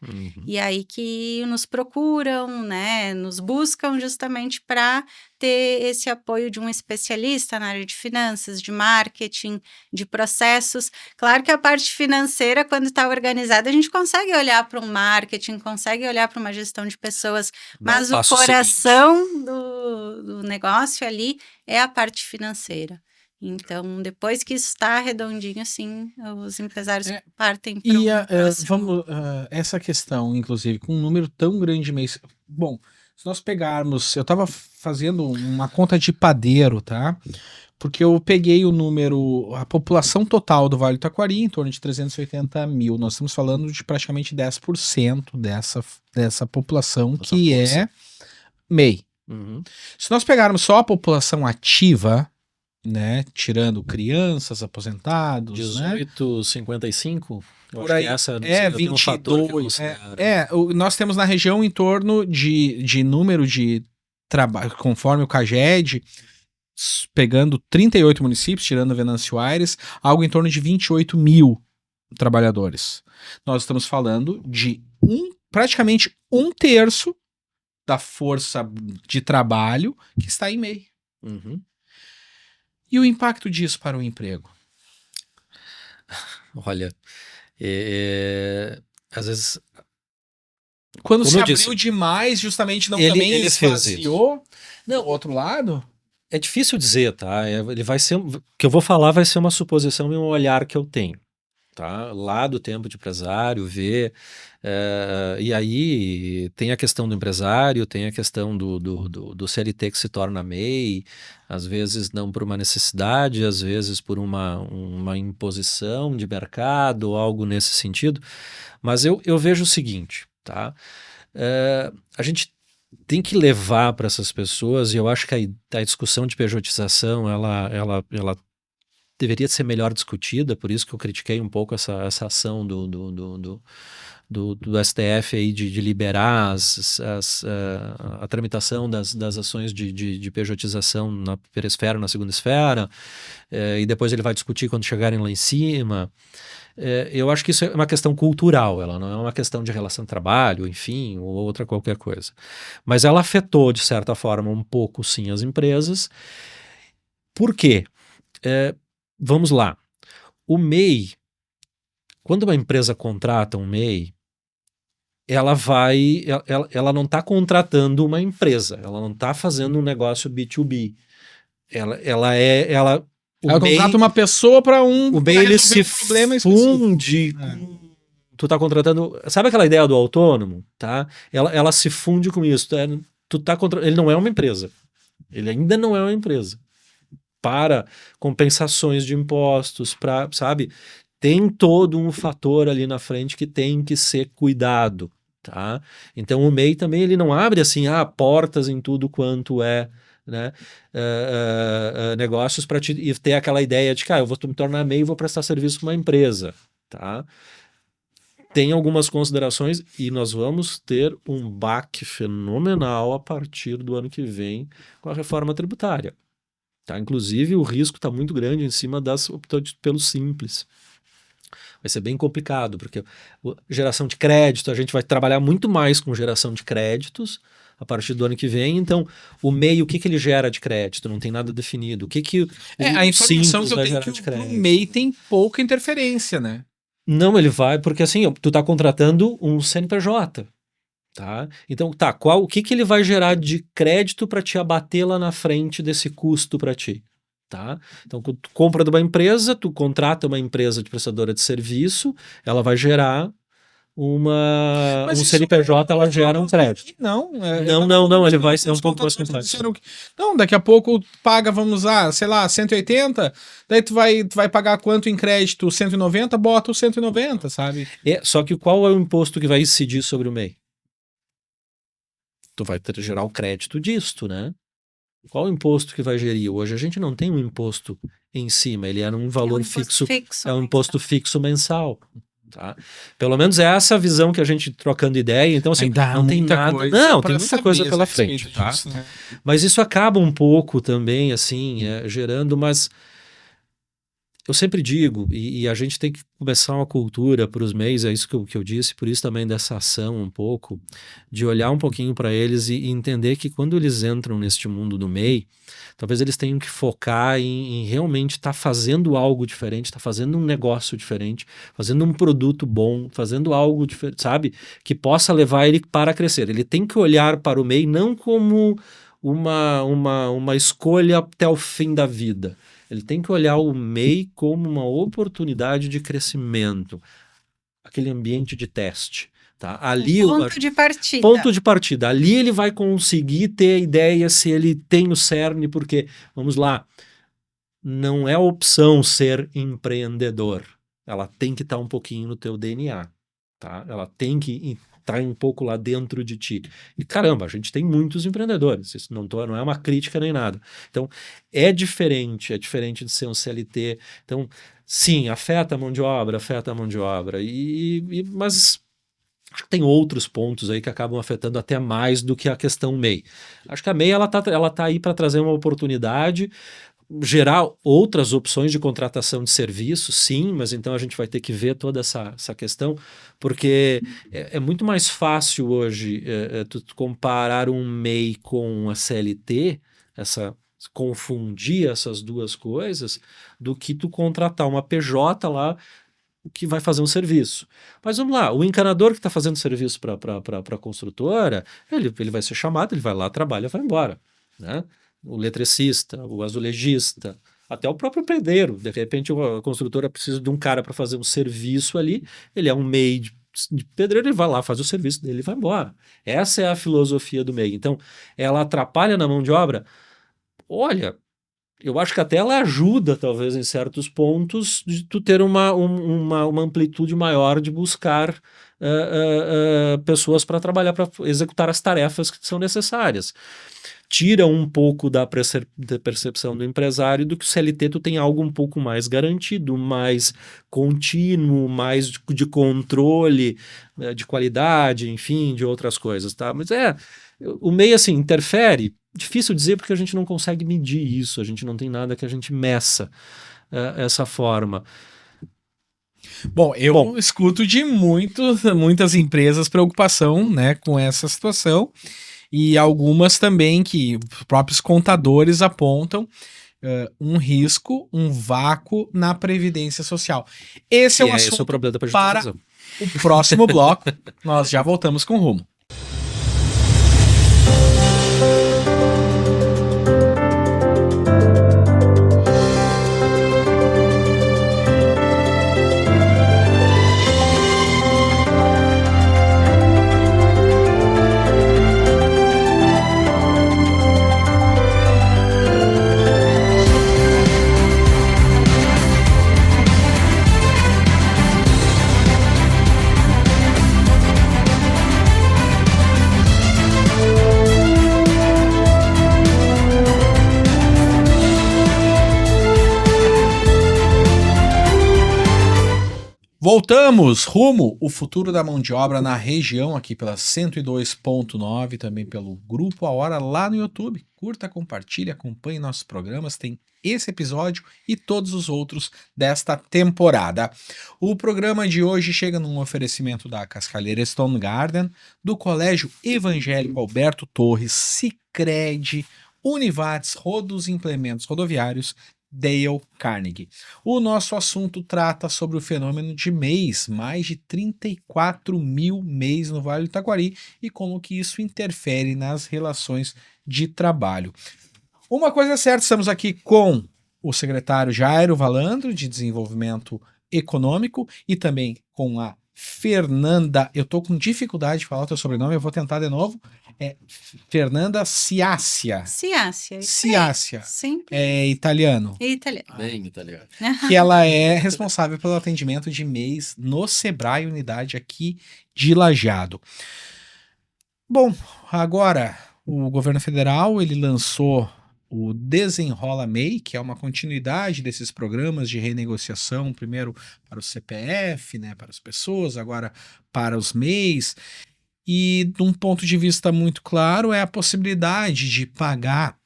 [SPEAKER 2] e aí que nos procuram, né, nos buscam justamente para ter esse apoio de um especialista na área de finanças, de marketing, de processos. Claro que a parte financeira, quando está organizada, a gente consegue olhar para um marketing, consegue olhar para uma gestão de pessoas, mas o coração do negócio ali é a parte financeira. Então, depois que isso está redondinho, assim, os empresários partem para
[SPEAKER 1] essa questão, inclusive, com um número tão grande de mês... Bom, se nós pegarmos... Eu estava fazendo uma conta de padeiro, tá? Porque eu peguei o número... A população total do Vale do Taquari, em torno de 380 mil. Nós estamos falando de praticamente 10% dessa população que é MEI. Se nós pegarmos só a população ativa... né? Tirando crianças, aposentados, né?
[SPEAKER 3] 18,55? Eu
[SPEAKER 1] Por
[SPEAKER 3] acho
[SPEAKER 1] aí,
[SPEAKER 3] que essa
[SPEAKER 1] é
[SPEAKER 3] eu tenho um fator que eu
[SPEAKER 1] 22.
[SPEAKER 3] considero.
[SPEAKER 1] Nós temos na região em torno de número de trabalho, conforme o CAGED, pegando 38 municípios, tirando Venâncio Aires, algo em torno de 28 mil trabalhadores. Nós estamos falando de praticamente um terço da força de trabalho que está em MEI.
[SPEAKER 3] Uhum.
[SPEAKER 1] E o impacto disso para o emprego?
[SPEAKER 3] Olha, às vezes,
[SPEAKER 1] Quando
[SPEAKER 3] como
[SPEAKER 1] se
[SPEAKER 3] eu
[SPEAKER 1] abriu
[SPEAKER 3] disse,
[SPEAKER 1] demais, justamente não
[SPEAKER 3] ele
[SPEAKER 1] também
[SPEAKER 3] fez isso.
[SPEAKER 1] esvaziou
[SPEAKER 3] Não,
[SPEAKER 1] do outro lado?
[SPEAKER 3] é difícil dizer, tá? Ele vai ser, o que eu vou falar vai ser uma suposição e um olhar que eu tenho, tá? Lá do tempo de empresário, ver, e aí tem a questão do empresário, tem a questão do CLT que se torna MEI, às vezes não por uma necessidade, às vezes por uma imposição de mercado, algo nesse sentido, mas eu vejo o seguinte, tá? A gente tem que levar para essas pessoas, e eu acho que a discussão de pejotização, ela deveria ser melhor discutida, por isso que eu critiquei um pouco essa ação do STF aí de liberar a tramitação das ações de pejotização na primeira esfera, na segunda esfera, e depois ele vai discutir quando chegarem lá em cima. Eu acho que isso é uma questão cultural, ela não é uma questão de relação de trabalho, enfim, ou outra qualquer coisa. Mas ela afetou, de certa forma, um pouco, sim, as empresas. Por quê? Vamos lá. O MEI, quando uma empresa contrata um MEI, ela não está contratando uma empresa, ela não está fazendo um negócio B2B.
[SPEAKER 1] Ela contrata uma pessoa para
[SPEAKER 3] o MEI ele se
[SPEAKER 1] problema
[SPEAKER 3] funde tu tá contratando, sabe aquela ideia do autônomo, tá? Ela se funde com isso, ele não é uma empresa. Ele ainda não é uma empresa. Para compensações de impostos, sabe? Tem todo um fator ali na frente que tem que ser cuidado, tá? Então o MEI também ele não abre assim, portas em tudo quanto é, né? Negócios para ter aquela ideia de que eu vou me tornar MEI e vou prestar serviço para uma empresa, tá? Tem algumas considerações e nós vamos ter um baque fenomenal a partir do ano que vem com a reforma tributária. Tá? Inclusive, o risco está muito grande em cima das opções pelo simples. Vai ser bem complicado, porque geração de crédito, a gente vai trabalhar muito mais com geração de créditos a partir do ano que vem. Então, o MEI, o que ele gera de crédito? Não tem nada definido. O que
[SPEAKER 1] a informação que eu tenho que o MEI tem pouca interferência, né?
[SPEAKER 3] Não, ele vai, porque assim, tu tá contratando um CNPJ, tá? Então, o que ele vai gerar de crédito para te abater lá na frente desse custo para ti, tá? Então, quando tu compra de uma empresa, tu contrata uma empresa de prestadora de serviço, ela vai gerar um CNPJ, ela gera um crédito.
[SPEAKER 1] Não,
[SPEAKER 3] ele vai ser um pouco mais complexo.
[SPEAKER 1] Não, daqui a pouco paga, vamos lá, sei lá, 180, daí tu vai pagar quanto em crédito? 190, bota o 190, sabe?
[SPEAKER 3] Só que qual é o imposto que vai incidir sobre o MEI? Tu vai gerar o crédito disto, né? Qual o imposto que vai gerir? Hoje a gente não tem um imposto em cima, ele é um valor fixo, é um imposto fixo mensal. Tá? Pelo menos é essa a visão que a gente trocando ideia. Então, assim, não tem nada. Não, tem muita coisa pela frente. Tá? Disso, né? Mas isso acaba um pouco também, assim, gerando, mas eu sempre digo, e a gente tem que começar uma cultura para os MEIs, é isso que eu disse, por isso também dessa ação um pouco, de olhar um pouquinho para eles e entender que quando eles entram neste mundo do MEI, talvez eles tenham que focar em realmente estar fazendo algo diferente, estar fazendo um negócio diferente, fazendo um produto bom, fazendo algo diferente, sabe? Que possa levar ele para crescer. Ele tem que olhar para o MEI não como uma escolha até o fim da vida. Ele tem que olhar o MEI como uma oportunidade de crescimento, aquele ambiente de teste. Tá? Ali,
[SPEAKER 2] ponto de partida.
[SPEAKER 3] Ponto de partida. Ali ele vai conseguir ter a ideia se ele tem o cerne, porque, vamos lá, não é opção ser empreendedor. Ela tem que estar um pouquinho no teu DNA. Tá? Ela tem que tá um pouco lá dentro de ti. E caramba, a gente tem muitos empreendedores, isso não é uma crítica nem nada. Então, é diferente de ser um CLT. Então, sim, afeta a mão de obra, mas acho que tem outros pontos aí que acabam afetando até mais do que a questão MEI. Acho que a MEI ela tá aí para trazer uma oportunidade, gerar outras opções de contratação de serviço, sim, mas então a gente vai ter que ver toda essa questão, porque é muito mais fácil hoje tu comparar um MEI com a CLT, confundir essas duas coisas, do que tu contratar uma PJ lá que vai fazer um serviço. Mas vamos lá, o encanador que está fazendo serviço para a construtora, ele vai ser chamado, ele vai lá, trabalha, vai embora, né? O eletricista, o azulejista, até o próprio pedreiro. De repente, a construtora precisa de um cara para fazer um serviço ali, ele é um MEI de pedreiro, ele vai lá, faz o serviço dele e vai embora. Essa é a filosofia do MEI. Então, ela atrapalha na mão de obra? Olha, eu acho que até ela ajuda, talvez, em certos pontos, de tu ter uma amplitude maior de buscar pessoas para trabalhar, para executar as tarefas que são necessárias. Tira um pouco da percepção do empresário do que o CLT tu tem algo um pouco mais garantido, mais contínuo, mais de controle, de qualidade, enfim, de outras coisas, tá? Mas o MEI, assim, interfere. Difícil dizer porque a gente não consegue medir isso, a gente não tem nada que a gente meça essa forma.
[SPEAKER 1] Bom, eu escuto de muitas empresas preocupação, né, com essa situação, e algumas também que os próprios contadores apontam um risco, um vácuo na Previdência Social. Esse é o assunto
[SPEAKER 3] o problema da
[SPEAKER 1] para o próximo bloco. Nós já voltamos com o Rumo. Voltamos rumo o futuro da mão de obra na região, aqui pela 102.9, também pelo Grupo A Hora lá no YouTube. Curta, compartilhe, acompanhe nossos programas, tem esse episódio e todos os outros desta temporada. O programa de hoje chega num oferecimento da Cascalheira Stone Garden, do Colégio Evangélico Alberto Torres, Sicredi, Univates, Rodos Implementos Rodoviários, Dale Carnegie. O nosso assunto trata sobre o fenômeno de MEIs, mais de 34 mil MEIs no Vale do Taquari e como que isso interfere nas relações de trabalho. Uma coisa é certa, estamos aqui com o secretário Jairo Valandro, de Desenvolvimento Econômico, e também com a Fernanda, eu tô com dificuldade de falar o teu sobrenome, eu vou tentar de novo, Fernanda Ciassia.
[SPEAKER 2] Ciassia. Sempre.
[SPEAKER 1] É italiano.
[SPEAKER 2] Italiano.
[SPEAKER 3] Bem italiano.
[SPEAKER 1] Que ela é responsável pelo atendimento de MEIs no Sebrae Unidade aqui de Lajeado. Bom, agora o governo federal ele lançou o Desenrola MEI, que é uma continuidade desses programas de renegociação, primeiro para o CPF, né, para as pessoas, agora para os MEIs. E, de um ponto de vista muito claro, é a possibilidade de pagar,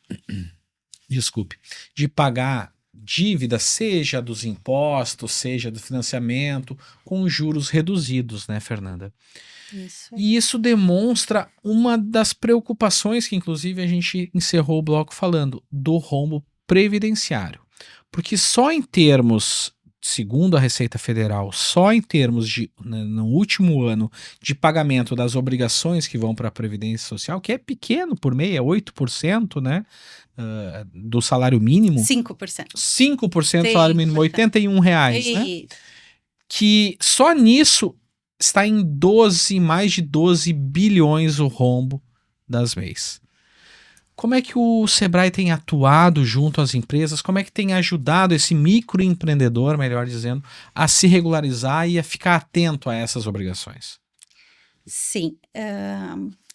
[SPEAKER 1] de pagar dívida, seja dos impostos, seja do financiamento, com juros reduzidos, né, Fernanda?
[SPEAKER 2] Isso.
[SPEAKER 1] E isso demonstra uma das preocupações que, inclusive, a gente encerrou o bloco falando, do rombo previdenciário. Porque só em termos, segundo a Receita Federal, só em termos de, no último ano, de pagamento das obrigações que vão para a Previdência Social, que é pequeno por MEI, é 8%, né, do salário mínimo.
[SPEAKER 2] 5%.
[SPEAKER 1] 5% do salário mínimo, R$81, né? Que só nisso está em mais de 12 bilhões o rombo das MEIs. Como é que o Sebrae tem atuado junto às empresas? Como é que tem ajudado esse microempreendedor, melhor dizendo, a se regularizar e a ficar atento a essas obrigações?
[SPEAKER 2] Sim.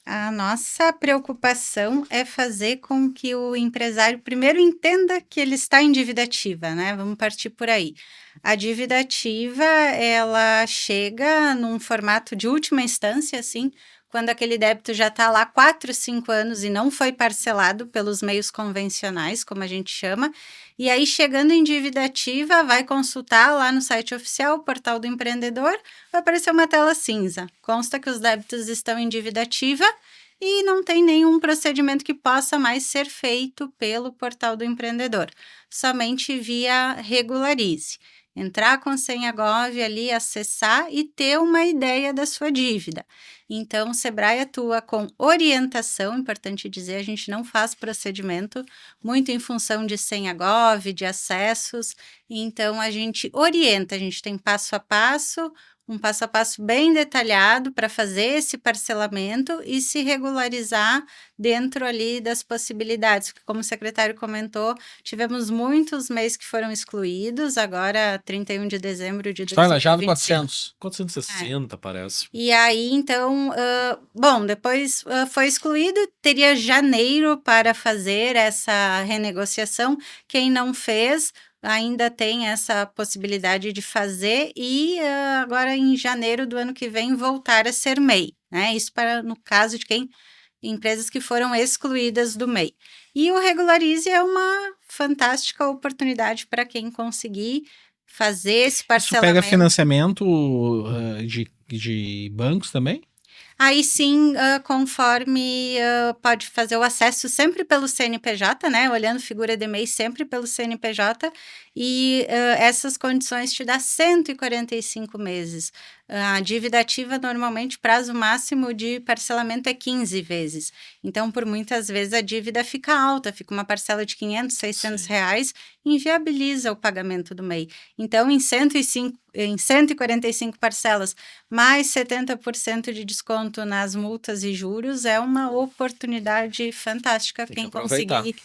[SPEAKER 2] A nossa preocupação é fazer com que o empresário primeiro entenda que ele está em dívida ativa, né? Vamos partir por aí. A dívida ativa, ela chega num formato de última instância, assim, quando aquele débito já está lá 4, 5 anos e não foi parcelado pelos meios convencionais, como a gente chama, e aí chegando em dívida ativa, vai consultar lá no site oficial, o Portal do Empreendedor, vai aparecer uma tela cinza. Consta que os débitos estão em dívida ativa e não tem nenhum procedimento que possa mais ser feito pelo Portal do Empreendedor, somente via Regularize. Entrar com senha Gov ali, acessar e ter uma ideia da sua dívida. Então, o Sebrae atua com orientação, importante dizer, a gente não faz procedimento, muito em função de senha Gov, de acessos, então a gente orienta, a gente tem um passo a passo bem detalhado para fazer esse parcelamento e se regularizar dentro ali das possibilidades, porque como o secretário comentou, tivemos muitos MEIs que foram excluídos, agora 31 de dezembro de 2025.
[SPEAKER 1] Está elajado 400.
[SPEAKER 3] 460, parece.
[SPEAKER 2] E aí, então, depois foi excluído, teria janeiro para fazer essa renegociação, quem não fez ainda tem essa possibilidade de fazer e agora em janeiro do ano que vem voltar a ser MEI, né? Isso para no caso de empresas que foram excluídas do MEI. E o Regularize é uma fantástica oportunidade para quem conseguir fazer esse parcelamento.
[SPEAKER 1] Isso pega financiamento de bancos também?
[SPEAKER 2] Aí sim, conforme pode fazer o acesso sempre pelo CNPJ, né? Olhando figura de MEI sempre pelo CNPJ, e essas condições te dá 145 meses. A dívida ativa, normalmente, prazo máximo de parcelamento é 15 vezes. Então, por muitas vezes, a dívida fica alta, fica uma parcela de 500, 600 reais, inviabiliza o pagamento do MEI. Então, em 145 parcelas, mais 70% de desconto nas multas e juros, é uma oportunidade fantástica. Quem conseguir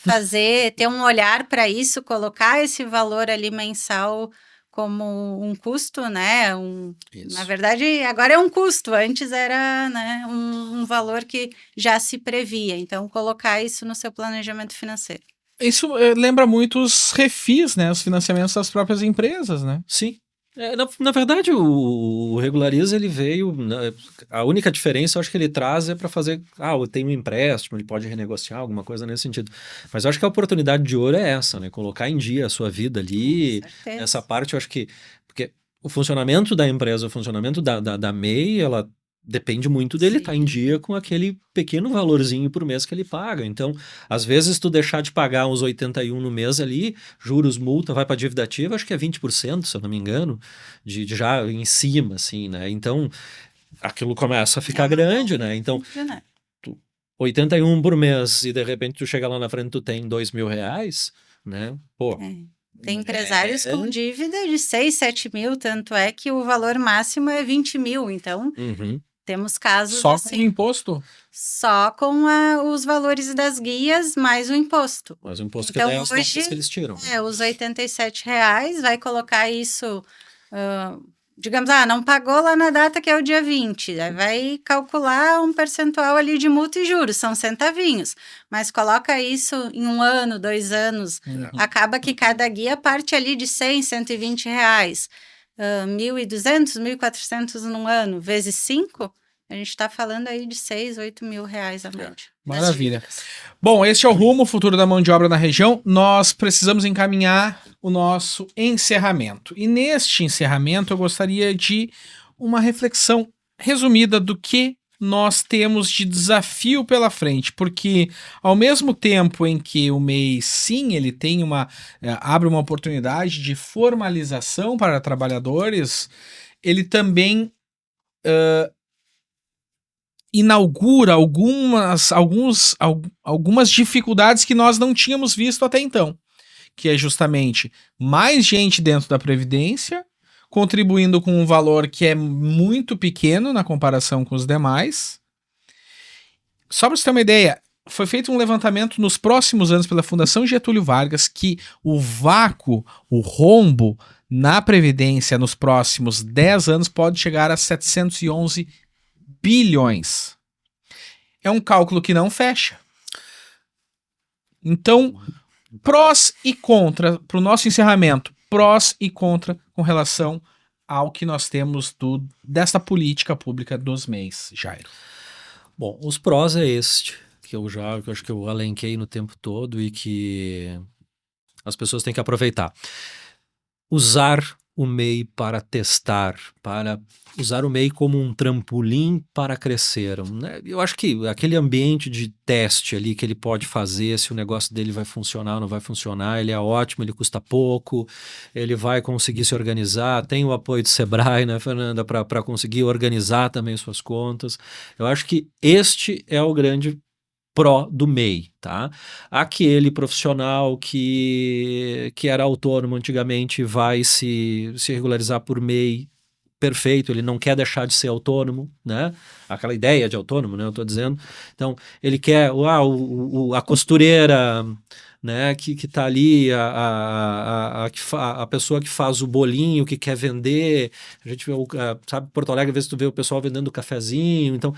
[SPEAKER 2] fazer, ter um olhar para isso, colocar esse valor ali mensal como um custo, né? Na verdade, agora é um custo, antes era, né, um valor que já se previa. Então, colocar isso no seu planejamento financeiro.
[SPEAKER 1] Isso lembra muito os refis, né? Os financiamentos das próprias empresas, né?
[SPEAKER 3] Sim. Na verdade, o Regularize, ele veio... A única diferença, eu acho que ele traz é para fazer... eu tenho um empréstimo, ele pode renegociar, alguma coisa nesse sentido. Mas eu acho que a oportunidade de ouro é essa, né? Colocar em dia a sua vida ali. Essa parte, eu acho que... Porque o funcionamento da empresa, o funcionamento da MEI, ela depende muito dele estar em dia com aquele pequeno valorzinho por mês que ele paga. Então, às vezes, tu deixar de pagar uns 81 no mês ali, juros, multa, vai para dívida ativa, acho que é 20%, se eu não me engano, de já em cima, assim, né? Então, aquilo começa a ficar grande, né? Então, 81 por mês e, de repente, tu chega lá na frente, tu tem 2.000 reais, né? Pô...
[SPEAKER 2] Tem empresários com dívida de 6, 7 mil, tanto é que o valor máximo é 20 mil, então... Temos casos
[SPEAKER 1] só
[SPEAKER 2] assim.
[SPEAKER 1] Com o imposto?
[SPEAKER 2] Só com os valores das guias, mais o imposto.
[SPEAKER 3] Mais o imposto
[SPEAKER 2] então,
[SPEAKER 3] que daí as notas que eles tiram.
[SPEAKER 2] Os R$87, vai colocar isso, digamos, não pagou lá na data que é o dia 20, aí vai calcular um percentual ali de multa e juros, são centavinhos, mas coloca isso em 1 ano, 2 anos, acaba que cada guia parte ali de 100, 120 reais. 1.200, 1.400 num ano, vezes 5, a gente está falando aí de 6, 8 mil reais a média.
[SPEAKER 1] Maravilha. Bom, este é o Rumo, o futuro da mão de obra na região. Nós precisamos encaminhar o nosso encerramento. E neste encerramento eu gostaria de uma reflexão resumida do que nós temos de desafio pela frente, porque ao mesmo tempo em que o MEI, sim, ele tem abre uma oportunidade de formalização para trabalhadores, ele também inaugura algumas dificuldades que nós não tínhamos visto até então, que é justamente mais gente dentro da Previdência, contribuindo com um valor que é muito pequeno na comparação com os demais. Só para você ter uma ideia, foi feito um levantamento nos próximos anos pela Fundação Getúlio Vargas que o vácuo, o rombo na Previdência nos próximos 10 anos pode chegar a 711 bilhões. É um cálculo que não fecha. Então, prós e contra, para o nosso encerramento, prós e contra com relação ao que nós temos desta política pública dos MEIs, Jairo.
[SPEAKER 3] Bom, os prós é este, que eu acho que eu elenquei no tempo todo e que as pessoas têm que aproveitar. Usar o MEI para testar, para usar o MEI como um trampolim para crescer, né? Eu acho que aquele ambiente de teste ali que ele pode fazer, se o negócio dele vai funcionar ou não vai funcionar, ele é ótimo, ele custa pouco, ele vai conseguir se organizar, tem o apoio do Sebrae, né, Fernanda, para conseguir organizar também suas contas. Eu acho que este é o grande pró do MEI, tá? Aquele profissional que era autônomo antigamente vai se regularizar por MEI, perfeito, ele não quer deixar de ser autônomo, né? Aquela ideia de autônomo, né? Eu tô dizendo. Então, ele quer a costureira, né? Que tá ali, a pessoa que faz o bolinho, que quer vender. A gente vê, sabe, Porto Alegre, às vezes tu vê o pessoal vendendo cafezinho. Então,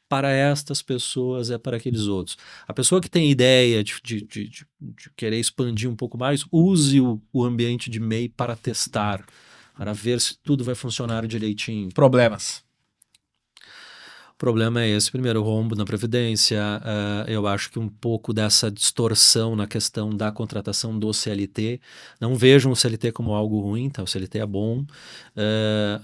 [SPEAKER 3] para estas pessoas, é para aqueles outros. A pessoa que tem ideia de querer expandir um pouco mais, use o ambiente de MEI para testar, para ver se tudo vai funcionar direitinho.
[SPEAKER 1] Problemas.
[SPEAKER 3] O problema é esse, primeiro, o rombo na Previdência, eu acho que um pouco dessa distorção na questão da contratação do CLT, não vejam o CLT como algo ruim, tá? O CLT é bom,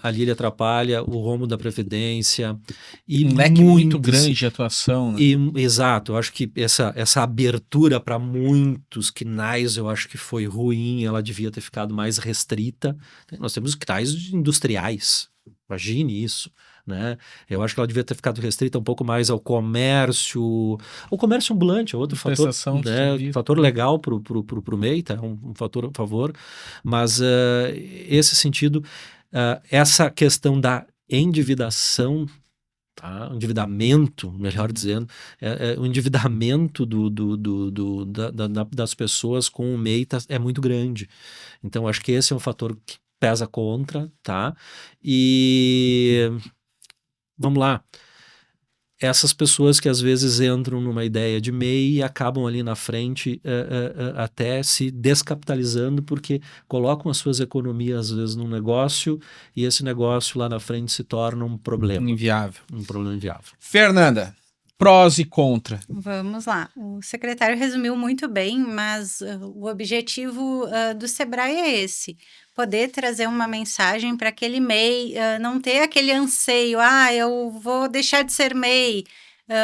[SPEAKER 3] ali ele atrapalha o rombo da Previdência. E
[SPEAKER 1] um leque muito grande de atuação. Né?
[SPEAKER 3] Exato, eu acho que essa abertura para muitos CNAs, eu acho que foi ruim, ela devia ter ficado mais restrita. Nós temos CNAs industriais, imagine isso. Né? Eu acho que ela devia ter ficado restrita um pouco mais ao comércio ambulante, é outro fator, né? Fator legal para o MEI, tá? Um fator a favor, mas esse sentido, essa questão da endividação, tá? Endividamento, melhor dizendo, o endividamento das pessoas com o MEI é muito grande, então acho que esse é um fator que pesa contra, tá? E vamos lá, essas pessoas que às vezes entram numa ideia de MEI e acabam ali na frente até se descapitalizando porque colocam as suas economias às vezes num negócio e esse negócio lá na frente se torna um problema.
[SPEAKER 1] Inviável.
[SPEAKER 3] Um problema inviável.
[SPEAKER 1] Fernanda, prós e contra.
[SPEAKER 2] Vamos lá. O secretário resumiu muito bem, mas o objetivo do Sebrae é esse. Poder trazer uma mensagem para aquele MEI, não ter aquele anseio, eu vou deixar de ser MEI,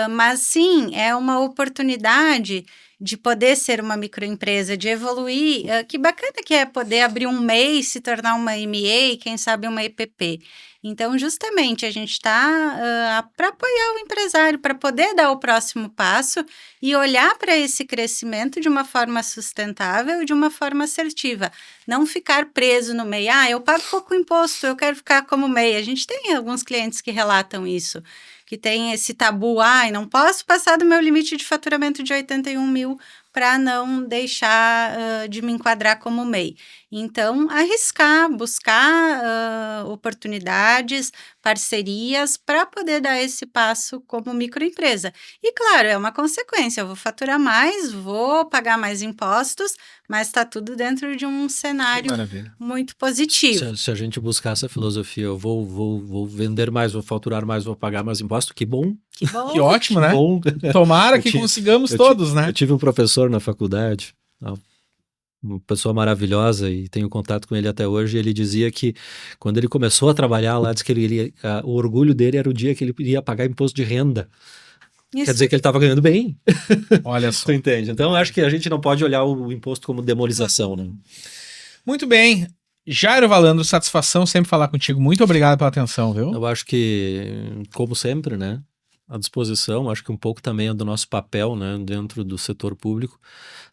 [SPEAKER 2] mas sim, é uma oportunidade de poder ser uma microempresa, de evoluir, que bacana que é poder abrir um MEI, se tornar uma MEI, quem sabe uma EPP. Então, justamente, a gente está para apoiar o empresário, para poder dar o próximo passo e olhar para esse crescimento de uma forma sustentável e de uma forma assertiva. Não ficar preso no MEI. Eu pago pouco imposto, eu quero ficar como MEI. A gente tem alguns clientes que relatam isso, que tem esse tabu, não posso passar do meu limite de faturamento de 81 mil para não deixar de me enquadrar como MEI. Então, arriscar, buscar oportunidades, parcerias para poder dar esse passo como microempresa. E, claro, é uma consequência, eu vou faturar mais, vou pagar mais impostos, mas está tudo dentro de um cenário muito positivo.
[SPEAKER 3] Se a gente buscar essa filosofia, eu vou vender mais, vou faturar mais, vou pagar mais imposto, que bom.
[SPEAKER 2] Que bom.
[SPEAKER 1] Que ótimo, né? Bom. Tomara que consigamos todos, né?
[SPEAKER 3] Eu tive um professor na faculdade, uma pessoa maravilhosa, e tenho contato com ele até hoje, e ele dizia que quando ele começou a trabalhar lá, disse que o orgulho dele era o dia que ele iria pagar imposto de renda. Isso. Quer dizer que ele estava ganhando bem.
[SPEAKER 1] Olha só.
[SPEAKER 3] Tu entende? Então, acho que a gente não pode olhar o imposto como demonização, né?
[SPEAKER 1] Muito bem. Jairo Valandro, satisfação sempre falar contigo. Muito obrigado pela atenção, viu?
[SPEAKER 3] Eu acho que, como sempre, né? À disposição, acho que um pouco também é do nosso papel, né, dentro do setor público,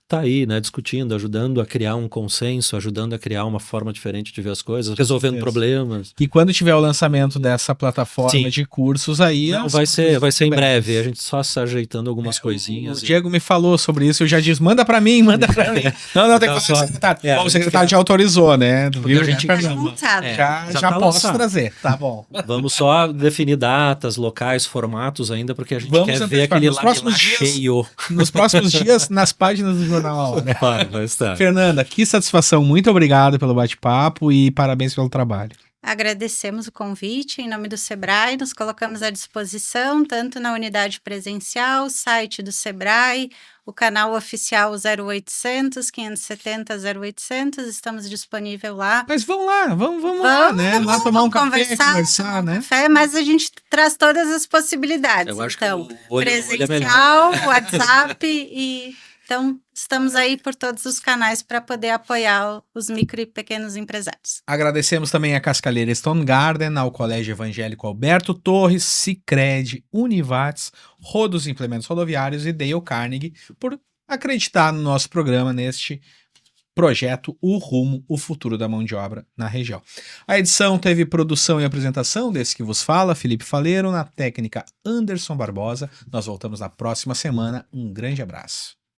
[SPEAKER 3] tá aí, né, discutindo, ajudando a criar um consenso, ajudando a criar uma forma diferente de ver as coisas, resolvendo problemas.
[SPEAKER 1] E quando tiver o lançamento dessa plataforma
[SPEAKER 3] Sim.
[SPEAKER 1] de cursos aí...
[SPEAKER 3] Não, vai ser em breve, a gente só se ajeitando algumas coisinhas.
[SPEAKER 1] O Diego me falou sobre isso, eu já disse, manda pra mim, manda pra mim. Não, tem que falar com o secretário. Bom, o secretário já autorizou, né?
[SPEAKER 3] Viu?
[SPEAKER 1] A gente
[SPEAKER 2] Montado.
[SPEAKER 1] já
[SPEAKER 3] tá
[SPEAKER 1] posso
[SPEAKER 3] lançado.
[SPEAKER 1] trazer, tá bom.
[SPEAKER 3] Vamos só definir datas, locais, formatos ainda, porque a gente
[SPEAKER 1] Vamos
[SPEAKER 3] quer ver
[SPEAKER 1] antecipar.
[SPEAKER 3] aquele
[SPEAKER 1] Nos
[SPEAKER 3] lá
[SPEAKER 1] próximos dias-
[SPEAKER 3] cheio.
[SPEAKER 1] Nos próximos dias, nas páginas do Jornal A Hora.
[SPEAKER 3] Vai estar.
[SPEAKER 1] Fernanda, que satisfação, muito obrigado pelo bate-papo e parabéns pelo trabalho.
[SPEAKER 2] Agradecemos o convite em nome do Sebrae, nos colocamos à disposição, tanto na unidade presencial, site do Sebrae, o canal oficial 0800 570 0800, estamos disponíveis lá.
[SPEAKER 1] Mas vamos lá, vamos lá, né? Lá tomar um café, conversar, né?
[SPEAKER 2] Café, mas a gente traz todas as possibilidades.
[SPEAKER 3] Eu acho
[SPEAKER 2] então,
[SPEAKER 3] que o olho é melhor.
[SPEAKER 2] presencial, WhatsApp e... Então, estamos aí por todos os canais para poder apoiar os micro e pequenos empresários.
[SPEAKER 1] Agradecemos também a Cascaleira Stone Garden, ao Colégio Evangélico Alberto Torres, Sicredi, Univates, Rodos Implementos Rodoviários e Dale Carnegie por acreditar no nosso programa neste projeto O Rumo, o futuro da mão de obra na região. A edição teve produção e apresentação desse que vos fala, Felipe Faleiro, na técnica Anderson Barbosa. Nós voltamos na próxima semana. Um grande abraço.